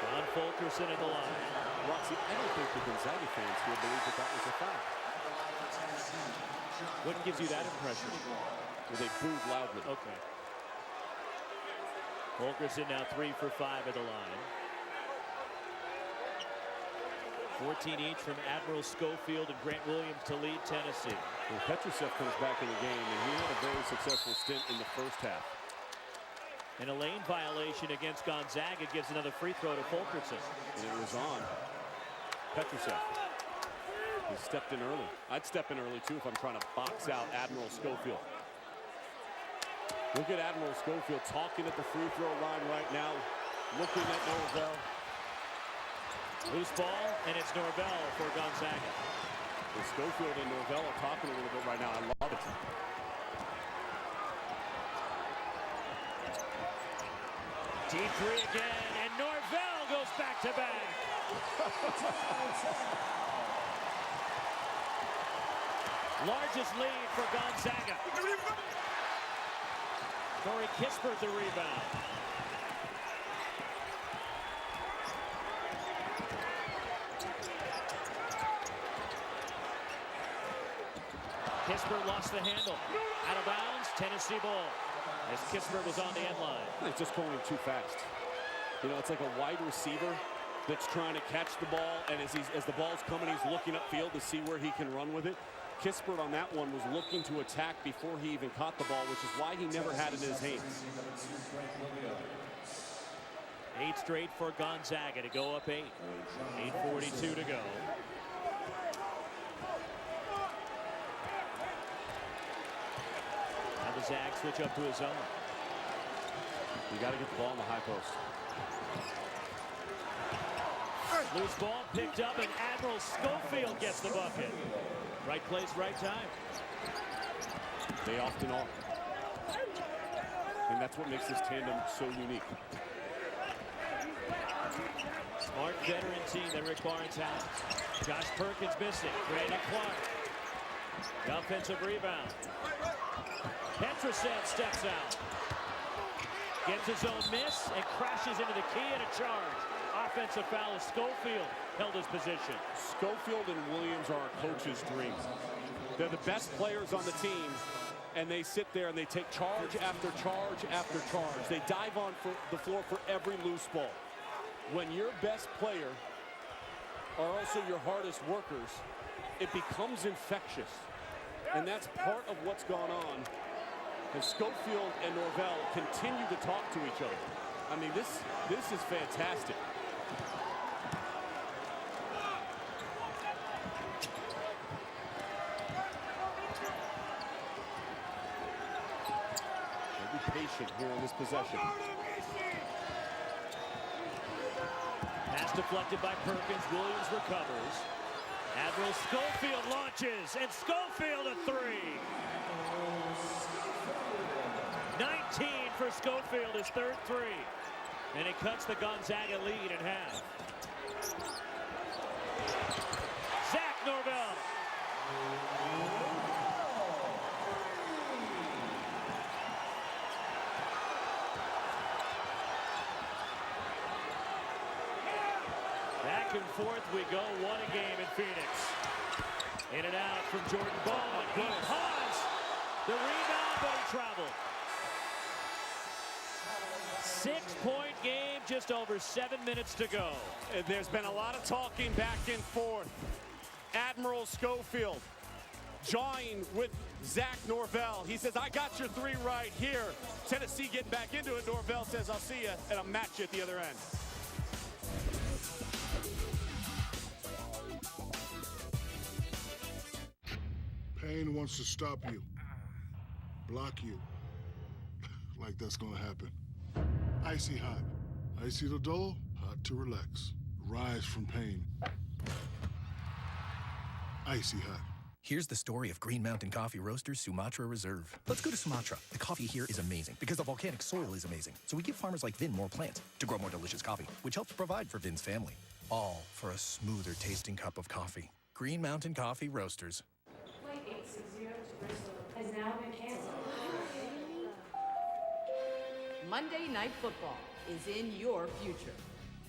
John Fulkerson at the line. Roxy, I don't think the Gonzaga fans here believe that that was a foul. What gives you that impression? Well, they booed loudly. Okay. Fulkerson now 3 for 5 at the line. 14 each from Admiral Schofield and Grant Williams to lead Tennessee. Well, Petrusev comes back in the game, and he had a very successful stint in the first half. And a lane violation against Gonzaga gives another free throw to Fulkerson. And it was on Petrusev. He stepped in early. I'd step in early, too, if I'm trying to box out Admiral Schofield. Look at Admiral Schofield talking at the free throw line right now, looking at Norvell. Loose ball, and it's Norvell for Gonzaga. Well, Schofield and Norvell are talking a little bit right now. I love it. Deep three again, and Norvell goes back to back. Largest lead for Gonzaga. Corey Kispert the rebound. Kispert lost the handle. Out of bounds, Tennessee ball. As Kispert was on the end line. He's just going too fast. You know, it's like a wide receiver that's trying to catch the ball, and as the ball's coming, he's looking upfield to see where he can run with it. Kispert on that one was looking to attack before he even caught the ball, which is why he never had it in his hands. 8 straight for Gonzaga to go up 8. 8:42 to go. Now the Zags switch up to his zone. You got to get the ball in the high post. Loose ball picked up, and Admiral Schofield gets the bucket. Right place, right time. They often are. And that's what makes this tandem so unique. Smart veteran team that Rick Barnes has. Josh Perkins missing. Brandon Clark. The offensive rebound. Petrosev steps out. Gets his own miss and crashes into the key and a charge. Offensive foul as Schofield held his position. Schofield and Williams are our coach's dreams. They're the best players on the team, and they sit there and they take charge after charge after charge. They dive on for the floor for every loose ball. When your best player are also your hardest workers, it becomes infectious. And that's part of what's gone on. And Schofield and Norvell continue to talk to each other. I mean, this is fantastic. Be patient here in this possession. Pass deflected by Perkins. Williams recovers. Admiral Schofield launches, and Schofield a three. 19 for Schofield, his third three. And it cuts the Gonzaga lead in half. Zach Norvell. Back and forth we go, one a game in Phoenix. In and out from Jordan Ball. He paused the rebound, but he traveled. 6-point game, just over 7 minutes to go. There's been a lot of talking back and forth. Admiral Schofield jawing with Zach Norvell. He says, I got your three right here. Tennessee getting back into it. Norvell says, I'll see you at a match at the other end. Pain wants to stop you, block you, like that's gonna happen. Icy hot. Icy to dull, hot to relax. Rise from pain. Icy hot. Here's the story of Green Mountain Coffee Roasters Sumatra Reserve. Let's go to Sumatra. The coffee here is amazing because the volcanic soil is amazing. So we give farmers like Vin more plants to grow more delicious coffee, which helps provide for Vin's family. All for a smoother tasting cup of coffee. Green Mountain Coffee Roasters. Flight 860 to Bristol has now been canceled. Monday Night Football is in your future.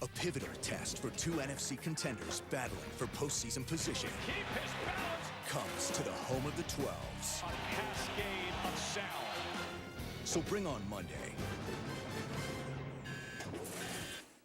A pivotal test for two NFC contenders battling for postseason position. Keep his balance. Comes to the home of the 12s. A cascade of sound. So bring on Monday.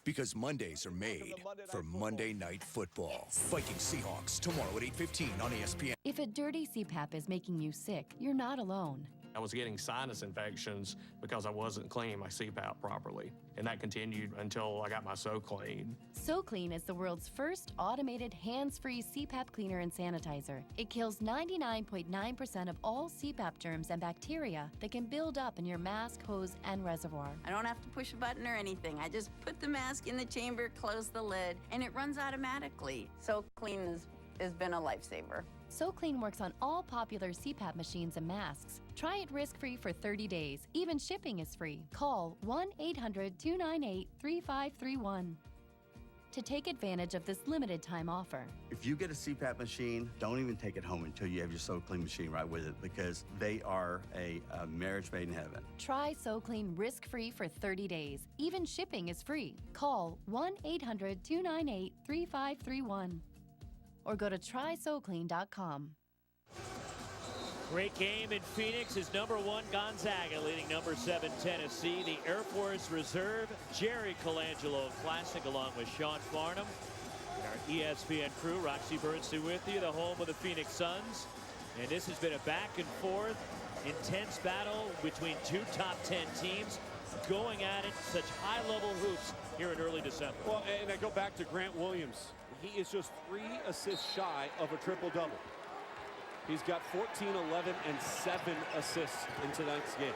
Because Mondays are made for Monday Night Football. Viking Seahawks tomorrow at 8:15 on ESPN. If a dirty CPAP is making you sick, you're not alone. I was getting sinus infections because I wasn't cleaning my CPAP properly. And that continued until I got my SoClean. SoClean is the world's first automated hands-free CPAP cleaner and sanitizer. It kills 99.9% of all CPAP germs and bacteria that can build up in your mask, hose, and reservoir. I don't have to push a button or anything. I just put the mask in the chamber, close the lid, and it runs automatically. SoClean has been a lifesaver. SoClean works on all popular CPAP machines and masks. Try it risk-free for 30 days. Even shipping is free. Call 1-800-298-3531 to take advantage of this limited-time offer. If you get a CPAP machine, don't even take it home until you have your SoClean machine right with it, because they are a marriage made in heaven. Try SoClean risk-free for 30 days. Even shipping is free. Call 1-800-298-3531 or go to trysoclean.com. Great game in Phoenix is #1 Gonzaga leading #7 Tennessee. The Air Force Reserve Jerry Colangelo Classic along with Sean Farnham. And our ESPN crew, Roxy Bernstein with you, the home of the Phoenix Suns. And this has been a back and forth, intense battle between two top 10 teams going at it, such high-level hoops here in early December. Well, and I go back to Grant Williams. He is just 3 assists shy of a triple-double. He's got 14, 11, and 7 assists in tonight's game.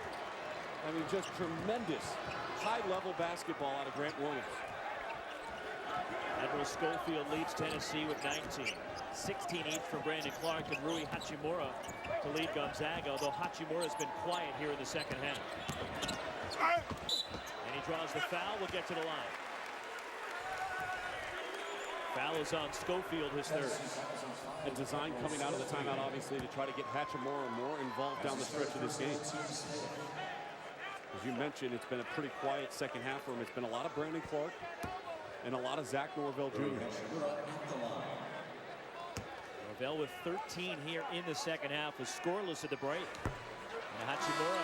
I mean, just tremendous high-level basketball out of Grant Williams. Admiral Schofield leads Tennessee with 19. 16 each for Brandon Clark and Rui Hachimura to lead Gonzaga, although Hachimura's been quiet here in the second half. And he draws the foul. We'll get to the line. Foul is on Schofield, his third. A design coming out of the timeout, obviously, to try to get Hachimura more involved down the stretch of this game. As you mentioned, it's been a pretty quiet second half for him. It's been a lot of Brandon Clark and a lot of Zach Norvell Jr. Norvell with 13 here in the second half was scoreless at the break. And Hachimura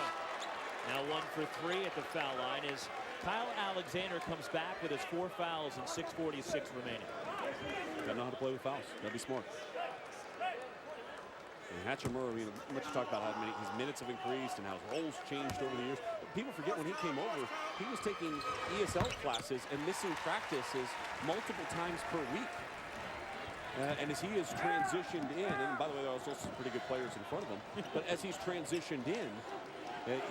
now 1 for 3 at the foul line as Kyle Alexander comes back with his 4 fouls and 6:46 remaining. Gotta know how to play with fouls. Gotta be smart. And Hachimura, I mean, much talk about how many his minutes have increased and how his roles changed over the years. People forget when he came over, he was taking ESL classes and missing practices multiple times per week. And as he has transitioned in, and by the way, there are also some pretty good players in front of him, but as he's transitioned in,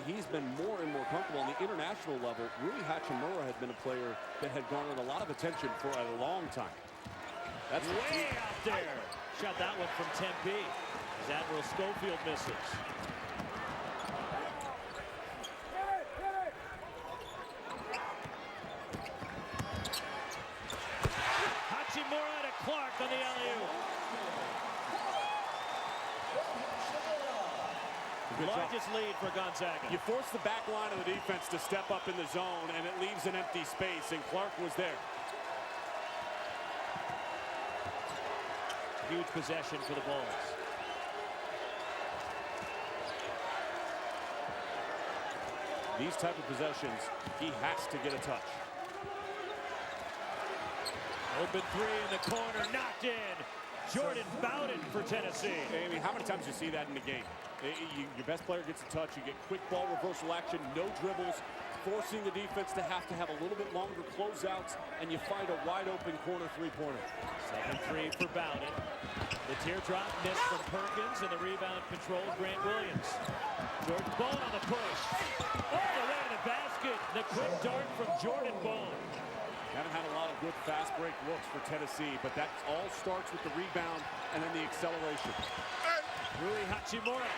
he's been more and more comfortable on the international level. Rui Hachimura had been a player that had garnered a lot of attention for a long time. That's way out there. Shot that one from Tempe as Admiral Schofield misses. Hachimura to Clark on the alley-oop. Largest lead for Gonzaga. You force the back line of the defense to step up in the zone, and it leaves an empty space, and Clark was there. Huge possession for the Bulls. These type of possessions, he has to get a touch. Open 3 in the corner, knocked in. Jordan Bowden for Tennessee. I mean, how many times do you see that in the game? Your best player gets a touch, you get quick ball reversal action, no dribbles, forcing the defense to have a little bit longer closeouts, and you find a wide open corner three-pointer. Second 3 for Bowden. The teardrop missed from Perkins, and the rebound controlled Grant Williams. Jordan Bone on the push. All the way to the basket. The quick dart from Jordan Bone. Haven't had a lot of good fast break looks for Tennessee, but that all starts with the rebound and then the acceleration. Rui Hachimura.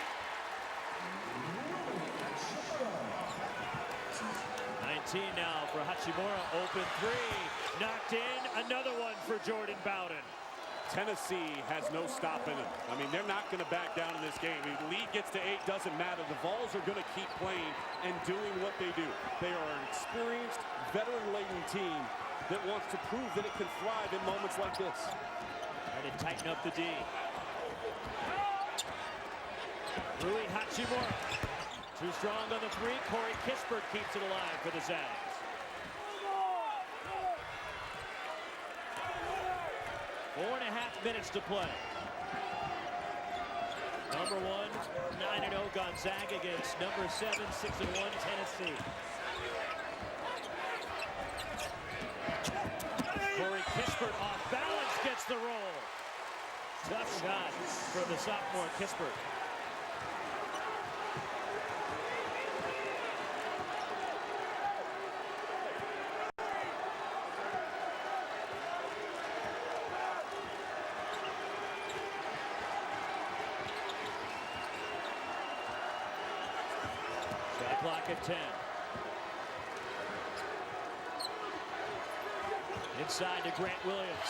19 now for Hachimura. Open 3. Knocked in. Another one for Jordan Bowden. Tennessee has no stopping them. I mean, they're not going to back down in this game. If the lead gets to 8, doesn't matter. The Vols are going to keep playing and doing what they do. They are an experienced, veteran-laden team that wants to prove that it can thrive in moments like this. Trying to tighten up the D. Rui Hachimura. Too strong on the 3. Corey Kispert keeps it alive for the Zags. 4.5 minutes to play. Number 1, 9-0 Gonzaga against number 7, 6-1 Tennessee. Corey Kispert off balance gets the roll. Tough shot for the sophomore Kispert. Shot clock at 10. Inside to Grant Williams.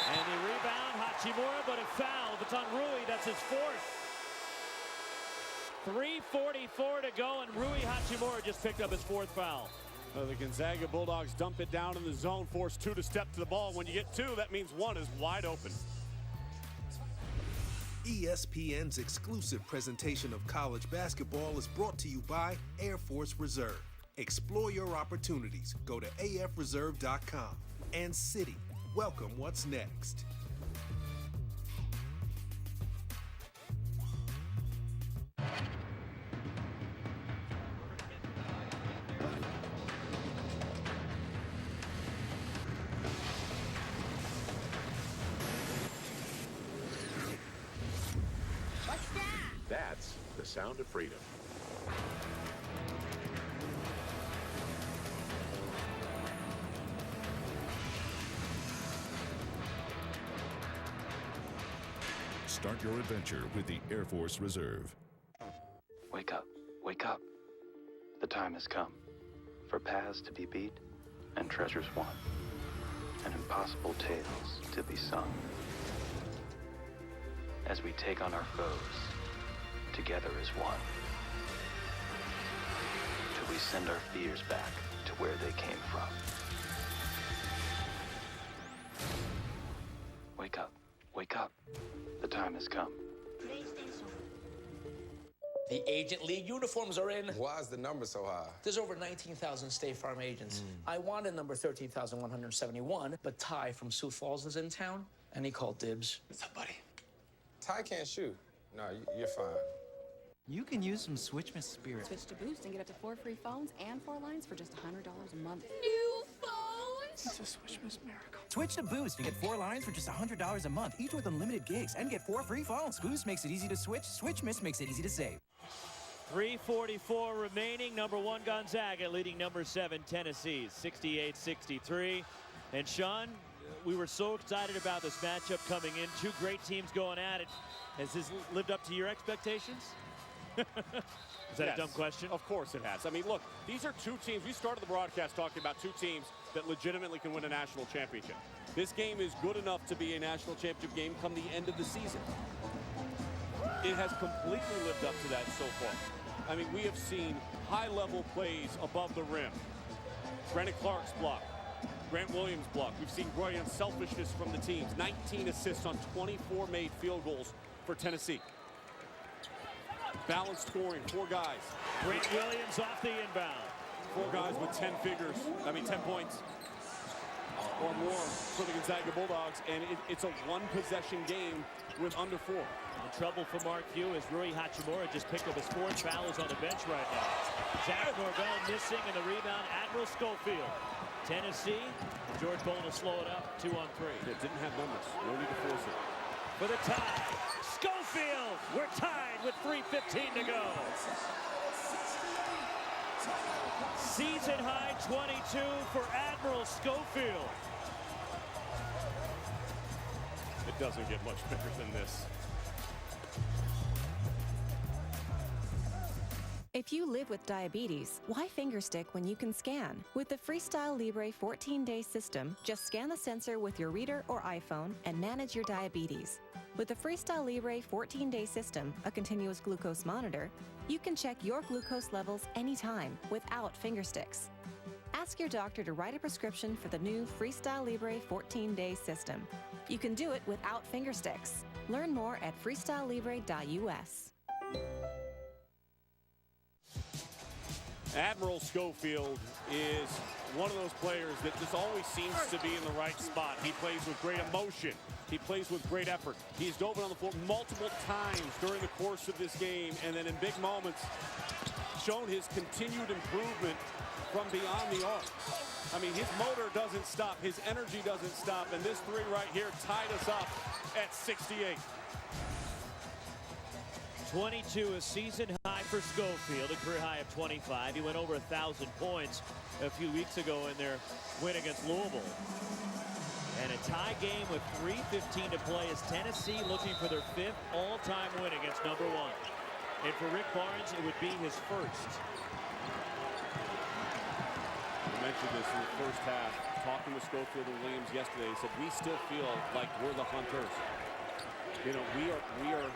And the rebound, Hachimura, but a foul. If it's on Rui, that's his 4th. 3:44 to go, and Rui Hachimura just picked up his 4th foul. The Gonzaga Bulldogs dump it down in the zone, force 2 to step to the ball. When you get 2, that means 1 is wide open. ESPN's exclusive presentation of college basketball is brought to you by Air Force Reserve. Explore your opportunities. Go to afreserve.com. And Citi, welcome what's next. What's that? That's the sound of freedom. Start your adventure with the Air Force Reserve. Wake up, wake up. The time has come for paths to be beat and treasures won, and impossible tales to be sung. As we take on our foes, together as one. Till we send our fears back to where they came from. Wake up, wake up. The time has come. The Agent League uniforms are in. Why is the number so high? There's over 19,000 State Farm agents. I wanted number 13,171, but Ty from Sioux Falls is in town, and he called dibs. What's up, buddy? Ty can't shoot. No, you're fine. You can use some Switchmas Spirit. Switch to Boost and get up to 4 free phones and 4 lines for just $100 a month. New phones? It's a Switchmas miracle. Switch to Boost and get 4 lines for just $100 a month, each with unlimited gigs, and get 4 free phones. Boost makes it easy to switch. Switchmas makes it easy to save. 3:44 remaining. Number 1 Gonzaga leading number 7 Tennessee 68-63. And Sean, we were so excited about this matchup coming in. Two great teams going at it. Has this lived up to your expectations? Is that a dumb question? Of course it has. I mean, look, these are two teams. We started the broadcast talking about two teams that legitimately can win a national championship. This game is good enough to be a national championship game come the end of the season. It has completely lived up to that so far. I mean, we have seen high-level plays above the rim. Brandon Clark's block, Grant Williams' block. We've seen great unselfishness from the teams. 19 assists on 24 made field goals for Tennessee. Balanced scoring, 4 guys. Grant Williams off the inbound. 4 guys with 10 points or more for the Gonzaga Bulldogs, and it's a one-possession game with under 4. The trouble for Mark Few is Rui Hachimura just picked up his 4th foul, is on the bench right now. Zach Norvell missing, and the rebound, Admiral Schofield. Tennessee, George Bowen will slow it up, 2-on-3. It didn't have numbers, no need to force it. For the tie, Schofield, we're tied with 3:15 to go. Season high 22 for Admiral Schofield. It doesn't get much better than this. If you live with diabetes, why fingerstick when you can scan? With the Freestyle Libre 14-day system, just scan the sensor with your reader or iPhone and manage your diabetes. With the Freestyle Libre 14-day system, a continuous glucose monitor, you can check your glucose levels anytime without fingersticks. Ask your doctor to write a prescription for the new Freestyle Libre 14-day system. You can do it without fingersticks. Learn more at freestylelibre.us. Admiral Schofield is one of those players that just always seems to be in the right spot. He plays with great emotion. He plays with great effort. He's dove on the floor multiple times during the course of this game, and then in big moments shown his continued improvement from beyond the arc. I mean, his motor doesn't stop. His energy doesn't stop. And this 3 right here tied us up at 68. 22, a season high for Schofield, a career high of 25. He went over 1,000 points a few weeks ago in their win against Louisville. And a tie game with 3:15 to play as Tennessee looking for their 5th all-time win against number 1. And for Rick Barnes, it would be his first. I mentioned this in the first half, talking with Schofield and Williams yesterday. He said, we still feel like we're the hunters. You know, we are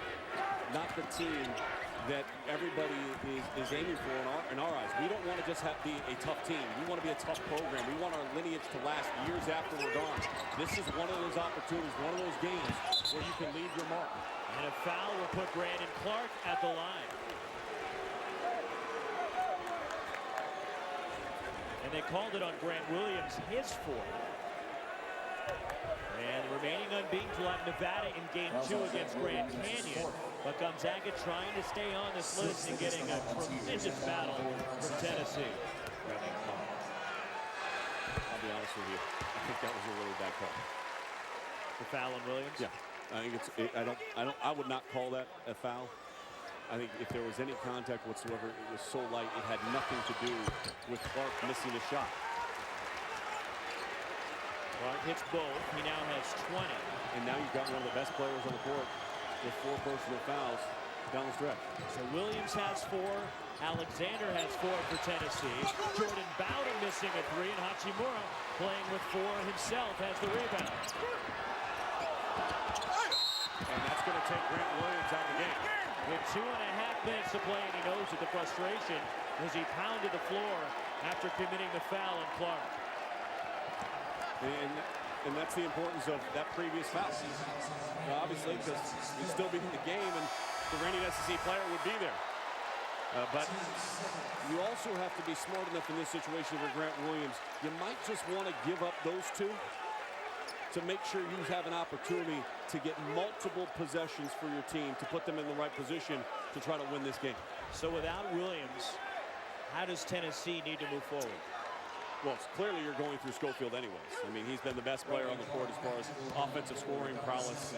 not the team that everybody is aiming for in our eyes. We don't want to just be a tough team. We want to be a tough program. We want our lineage to last years after we're gone. This is one of those opportunities, one of those games where you can leave your mark. And a foul will put Brandon Clark at the line. And they called it on Grant Williams, his 4th. And remaining unbeaten to have Nevada in game 2 against Grand Canyon. But Gonzaga trying to stay on this list and getting a tremendous battle from Tennessee. I'll be honest with you. I think that was a really bad call. The foul on Williams? Yeah. I think I would not call that a foul. I think if there was any contact whatsoever, it was so light it had nothing to do with Clark missing a shot. Clark hits both. He now has 20. And now you've got one of the best players on the court with 4 personal fouls down the stretch. So Williams has 4. Alexander has 4 for Tennessee. Jordan Bowden missing a 3, and Hachimura playing with 4 himself has the rebound. And that's going to take Grant Williams out of the game. With 2.5 minutes to play, and he knows that the frustration as he pounded the floor after committing the foul on Clark. And that's the importance of that previous foul. Obviously, because he'd still be in the game, and the reigning SEC player would be there. But you also have to be smart enough in this situation for Grant Williams. You might just want to give up those 2 to make sure you have an opportunity to get multiple possessions for your team to put them in the right position to try to win this game. So without Williams, how does Tennessee need to move forward? Well, clearly you're going through Schofield anyways. I mean, he's been the best player on the court as far as offensive scoring prowess.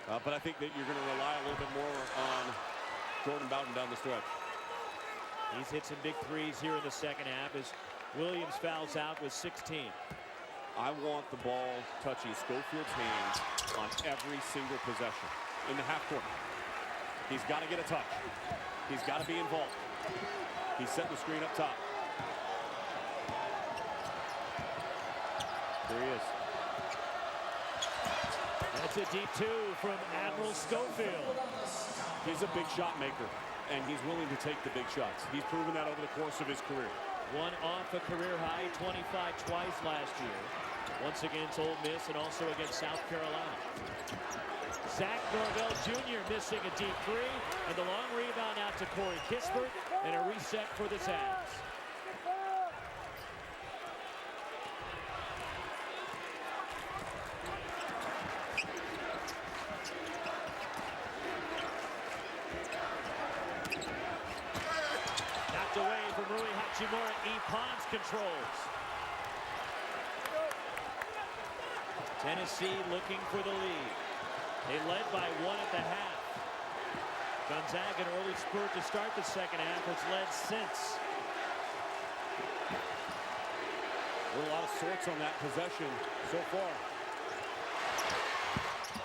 But I think that you're going to rely a little bit more on Jordan Bowden down the stretch. He's hit some big 3s here in the second half as Williams fouls out with 16. I want the ball touching Schofield's hands on every single possession in the half court. He's got to get a touch. He's got to be involved. He's setting the screen up top. There he is. That's a deep 2 from Admiral Schofield. He's a big shot maker, and he's willing to take the big shots. He's proven that over the course of his career. 1 off a career high, 25 twice last year. Once against Ole Miss and also against South Carolina. Zach Norvell Jr. missing a deep 3, and the long rebound out to Corey Kispert, and a reset for the Zags. Knocked away from Rui Hachimura. E. Pons controls. Tennessee looking for the lead. They led by 1 at the half. Gonzaga, an early spurt to start the second half, has led since. A lot of sorts on that possession so far.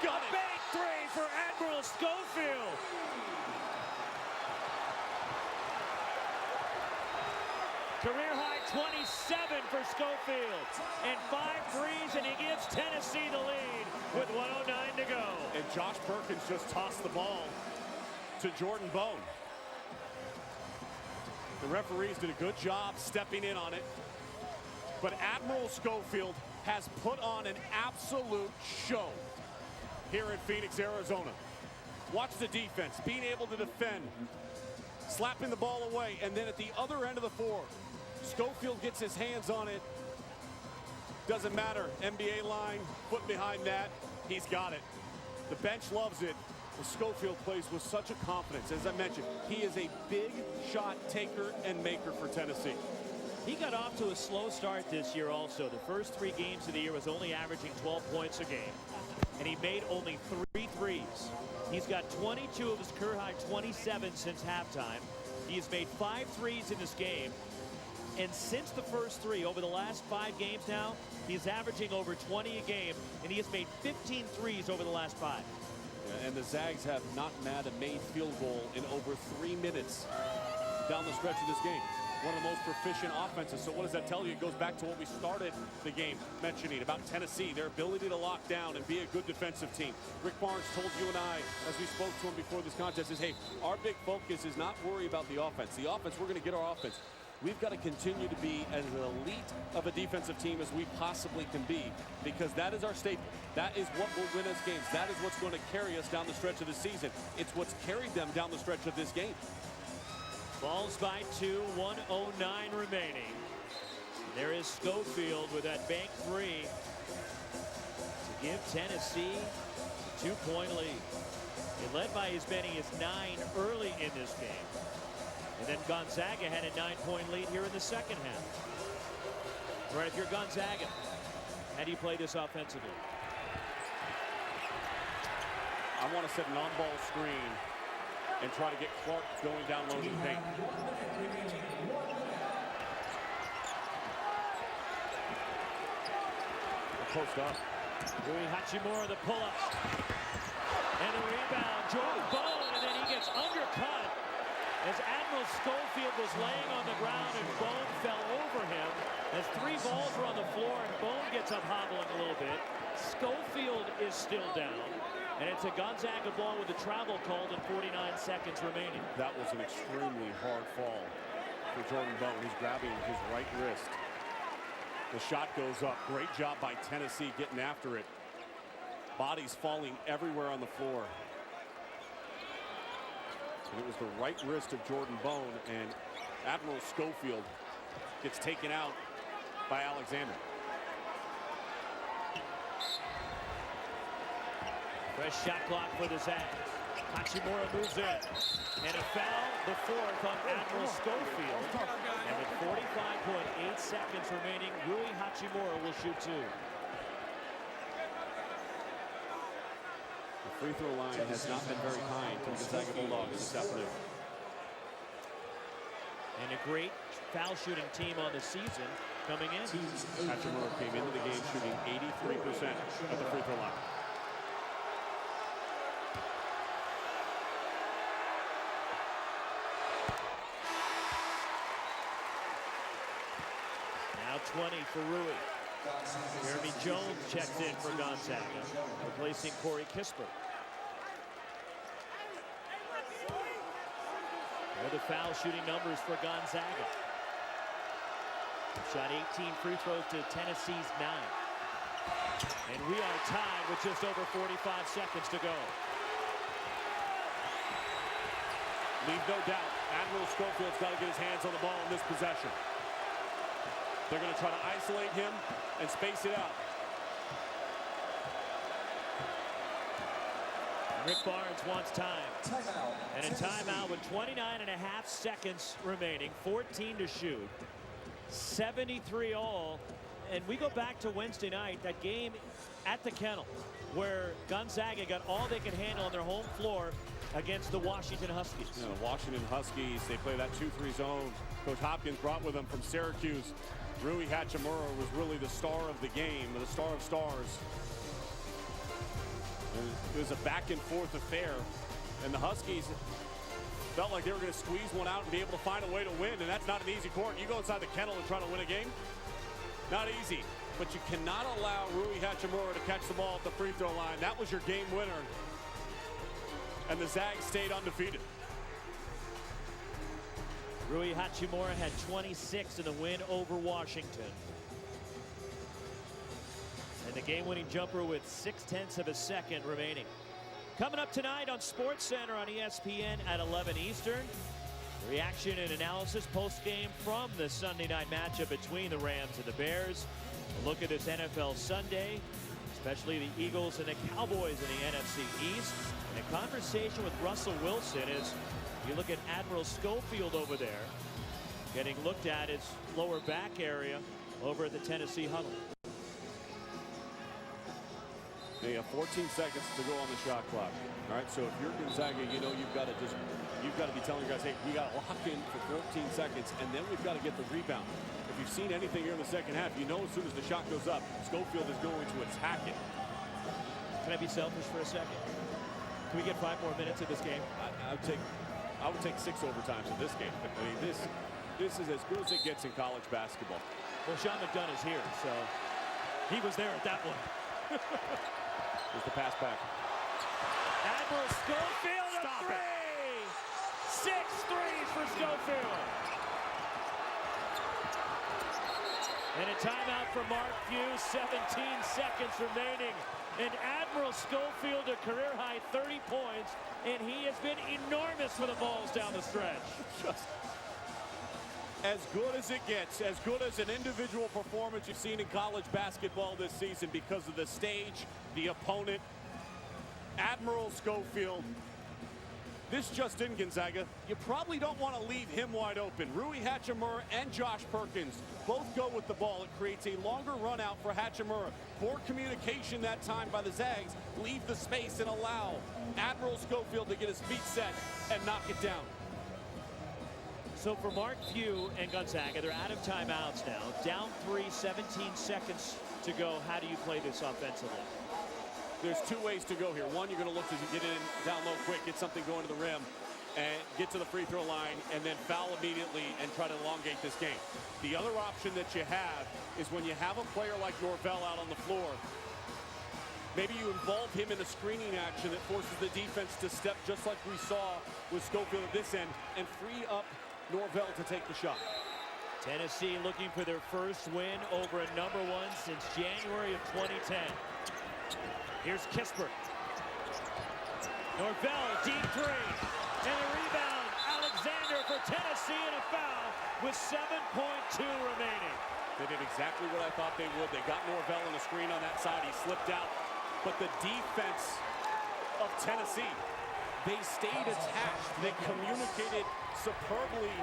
Got it! Big 3 for Admiral Schofield. Career high 27 for Schofield. And 5 threes, and he gives Tennessee the lead with 1:09 to go. And Josh Perkins just tossed the ball to Jordan Bone. The referees did a good job stepping in on it. But Admiral Schofield has put on an absolute show here in Phoenix, Arizona. Watch the defense, being able to defend, slapping the ball away, and then at the other end of the floor, Schofield gets his hands on it. Doesn't matter, NBA line, foot behind that, he's got it. The bench loves it. Schofield plays with such a confidence. As I mentioned, he is a big shot taker and maker for Tennessee. He got off to a slow start this year also. The first 3 games of the year was only averaging 12 points a game. And he made only 3 threes. He's got 22 of his career high 27 since halftime. He has made 5 threes in this game. And since the first 3, over the last 5 games now, he's averaging over 20 a game, and he has made 15 threes over the last 5. Yeah, and the Zags have not had a made field goal in over 3 minutes down the stretch of this game. One of the most proficient offenses. So what does that tell you? It goes back to what we started the game mentioning about Tennessee, their ability to lock down and be a good defensive team. Rick Barnes told you and I, as we spoke to him before this contest, is, hey, our big focus is not worry about the offense. The offense, we're going to get our offense. We've got to continue to be as elite of a defensive team as we possibly can be, because that is our staple. That is what will win us games. That is what's going to carry us down the stretch of the season. It's what's carried them down the stretch of this game. Falls by 2, 1:09 remaining. There is Schofield with that bank 3 to give Tennessee a 2-point lead. They led by as many as 9 early in this game. And then Gonzaga had a 9-point lead here in the second half. All right, if you're Gonzaga, how do you play this offensively? I want to set an on-ball screen and try to get Clark going down low to the paint. Post up. Rui Hachimura, the pull-up. And the rebound, Jordan Bone, and then he gets undercut as Admiral Schofield was laying on the ground and Bone fell over him. As 3 balls were on the floor and Bone gets up hobbling a little bit. Schofield is still down. And it's a Gonzaga ball with a travel called and 49 seconds remaining. That was an extremely hard fall for Jordan Bone. He's grabbing his right wrist. The shot goes up. Great job by Tennessee getting after it. Bodies falling everywhere on the floor. And it was the right wrist of Jordan Bone, and Admiral Schofield gets taken out by Alexander. Fresh shot clock for the Zags. Hachimura moves in. And a foul, the 4th on Admiral Schofield. And with 45.8 seconds remaining, Rui Hachimura will shoot 2. The free throw line has not been very kind to the Gonzaga Bulldogs this afternoon. And a great foul shooting team on the season coming in. Hachimura came into the game shooting 83% at the free throw line. Now 20 for Rui. Jeremy Jones checks in for Gonzaga, replacing Corey Kispert. There are the foul shooting numbers for Gonzaga. Shot 18 free throws to Tennessee's 9. And we are tied with just over 45 seconds to go. Leave no doubt, Admiral Schofield's got to get his hands on the ball in this possession. They're going to try to isolate him and space it out. Rick Barnes wants time. And a timeout with 29.5 seconds remaining. 14 to shoot. 73 all. And we go back to Wednesday night, that game at the Kennel, where Gonzaga got all they could handle on their home floor against the Washington Huskies. You know, the Washington Huskies, they play that 2-3 zone. Coach Hopkins brought with him from Syracuse. Rui Hachimura was really the star of the game, the star of stars. And it was a back-and-forth affair, and the Huskies felt like they were going to squeeze one out and be able to find a way to win, and that's not an easy court. You go inside the Kennel and try to win a game, not easy. But you cannot allow Rui Hachimura to catch the ball at the free throw line. That was your game winner, and the Zags stayed undefeated. Rui Hachimura had 26 in the win over Washington. And the game-winning jumper with 0.6 of a second remaining. Coming up tonight on SportsCenter on ESPN at 11 Eastern. Reaction and analysis post-game from the Sunday night matchup between the Rams and the Bears. A look at this NFL Sunday, especially the Eagles and the Cowboys in the NFC East. And a conversation with Russell Wilson as you look at Admiral Schofield over there, getting looked at his lower back area over at the Tennessee huddle. They have 14 seconds to go on the shot clock. All right, so if you're Gonzaga, you know you've got to be telling your guys, hey, we got to lock in for 14 seconds, and then we've got to get the rebound. If you've seen anything here in the second half, you know as soon as the shot goes up, Schofield is going to attack it. Can I be selfish for a second? Can we get 5 more minutes of this game? I would take 6 overtimes in this game. I mean, this is as good as it gets in college basketball. Well, Sean McDonough is here, so he was there at that one. Here's the pass back. Admiral Schofield, Stop a 3! It. 6 threes for Schofield. And a timeout for Mark Few, 17 seconds remaining. And Admiral Schofield, a career-high 30 points, and he has been enormous for the balls down the stretch. Just as good as it gets, as good as an individual performance you've seen in college basketball this season because of the stage, the opponent. Admiral Schofield. This just in, Gonzaga. You probably don't want to leave him wide open. Rui Hachimura and Josh Perkins both go with the ball. It creates a longer run out for Hachimura. Poor communication that time by the Zags. Leave the space and allow Admiral Schofield to get his feet set and knock it down. So for Mark Few and Gonzaga, they're out of timeouts now. Down 3, 17 seconds to go. How do you play this offensively? there's two ways to go here. One, you're going to look to get in down low quick, get something going to the rim, and get to the free throw line, and then foul immediately and try to elongate this game. The other option that you have is when you have a player like Norvell out on the floor, maybe you involve him in a screening action that forces the defense to step just like we saw with Schofield at this end and free up Norvell to take the shot. Tennessee looking for their first win over a #1 since January of 2010. Here's Kispert. Norvell, deep three. And a rebound. Alexander for Tennessee and a foul with 7.2 remaining. They did exactly what I thought they would. They got Norvell in a screen on that side. He slipped out. But the defense of Tennessee, they stayed attached. They communicated superbly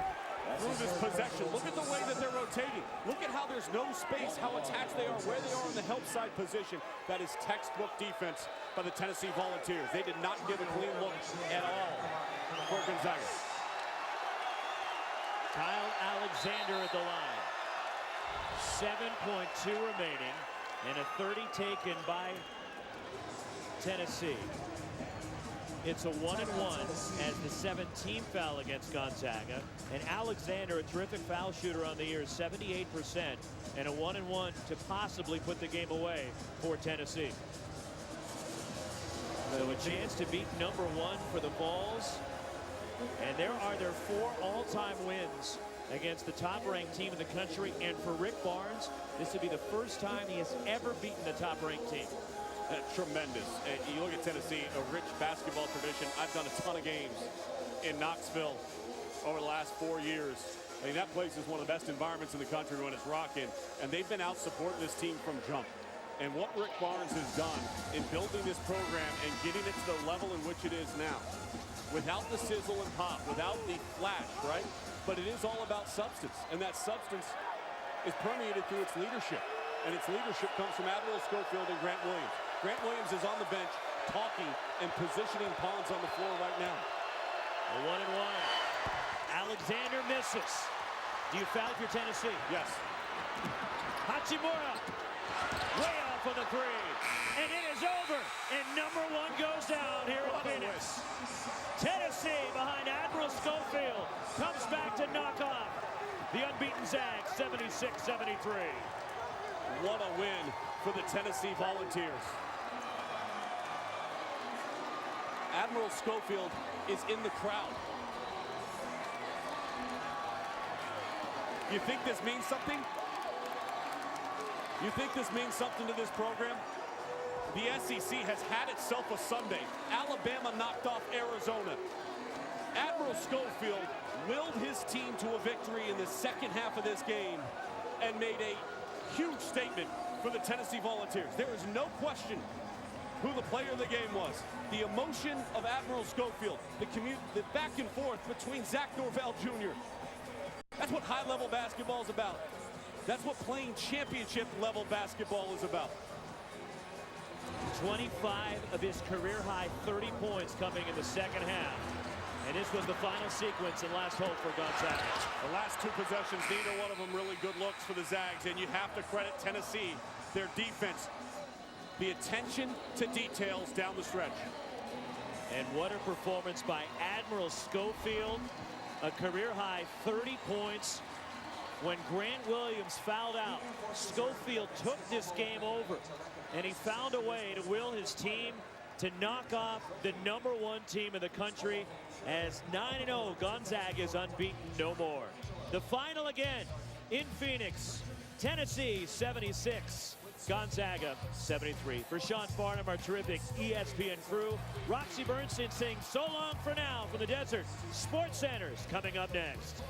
through this possession. Look at the way that they're rotating. Look at how there's no space, how attached they are, where they are in the help side position. That is textbook defense by the Tennessee Volunteers. They did not give a clean look at all for Gonzaga. Kyle Alexander at the line. 7.2 remaining and a 30 taken by Tennessee. It's a 1-and-1 as the 17th foul against Gonzaga. And Alexander, a terrific foul shooter on the year, 78%, and a 1-and-1 to possibly put the game away for Tennessee. So a chance to beat #1 for the Vols. And there are their 4 all-time wins against the top-ranked team in the country. And for Rick Barnes, this would be the first time he has ever beaten a top-ranked team. Tremendous. And you look at Tennessee, a rich basketball tradition. I've done a ton of games in Knoxville over the last 4 years. I mean, that place is one of the best environments in the country when it's rocking. And they've been out supporting this team from jump. And what Rick Barnes has done in building this program and getting it to the level in which it is now, without the sizzle and pop, without the flash, right? But it is all about substance. And that substance is permeated through its leadership. And its leadership comes from Admiral Schofield and Grant Williams. Grant Williams is on the bench talking and positioning pawns on the floor right now. A 1-and-1. Alexander misses. Do you foul for Tennessee? Yes. Hachimura. Way off on the three. And it is over. And #1 goes down here in Phoenix. Tennessee behind Admiral Schofield comes back to knock off the unbeaten Zags 76-73. What a win for the Tennessee Volunteers. Admiral Schofield is in the crowd. You think this means something? You think this means something to this program? The SEC has had itself a Sunday. Alabama knocked off Arizona. Admiral Schofield willed his team to a victory in the second half of this game and made a huge statement for the Tennessee Volunteers. There is no question who the player of the game was. The emotion of Admiral Schofield, the back and forth between Zach Norvell Jr. That's what high-level basketball is about. That's what playing championship-level basketball is about. 25 of his career-high 30 points coming in the second half. And this was the final sequence and last hope for Gonzaga. The last 2 possessions, neither one of them really good looks for the Zags, and you have to credit Tennessee, their defense, the attention to details down the stretch. And what a performance by Admiral Schofield. A career-high 30 points. When Grant Williams fouled out, Schofield took this game over, and he found a way to will his team to knock off the #1 team in the country, as 9-0 Gonzaga is unbeaten no more. The final again in Phoenix. Tennessee 76, Gonzaga 73. For Sean Farnham, our terrific ESPN crew, Roxy Bernstein saying so long for now from the desert. Sports Center's coming up next.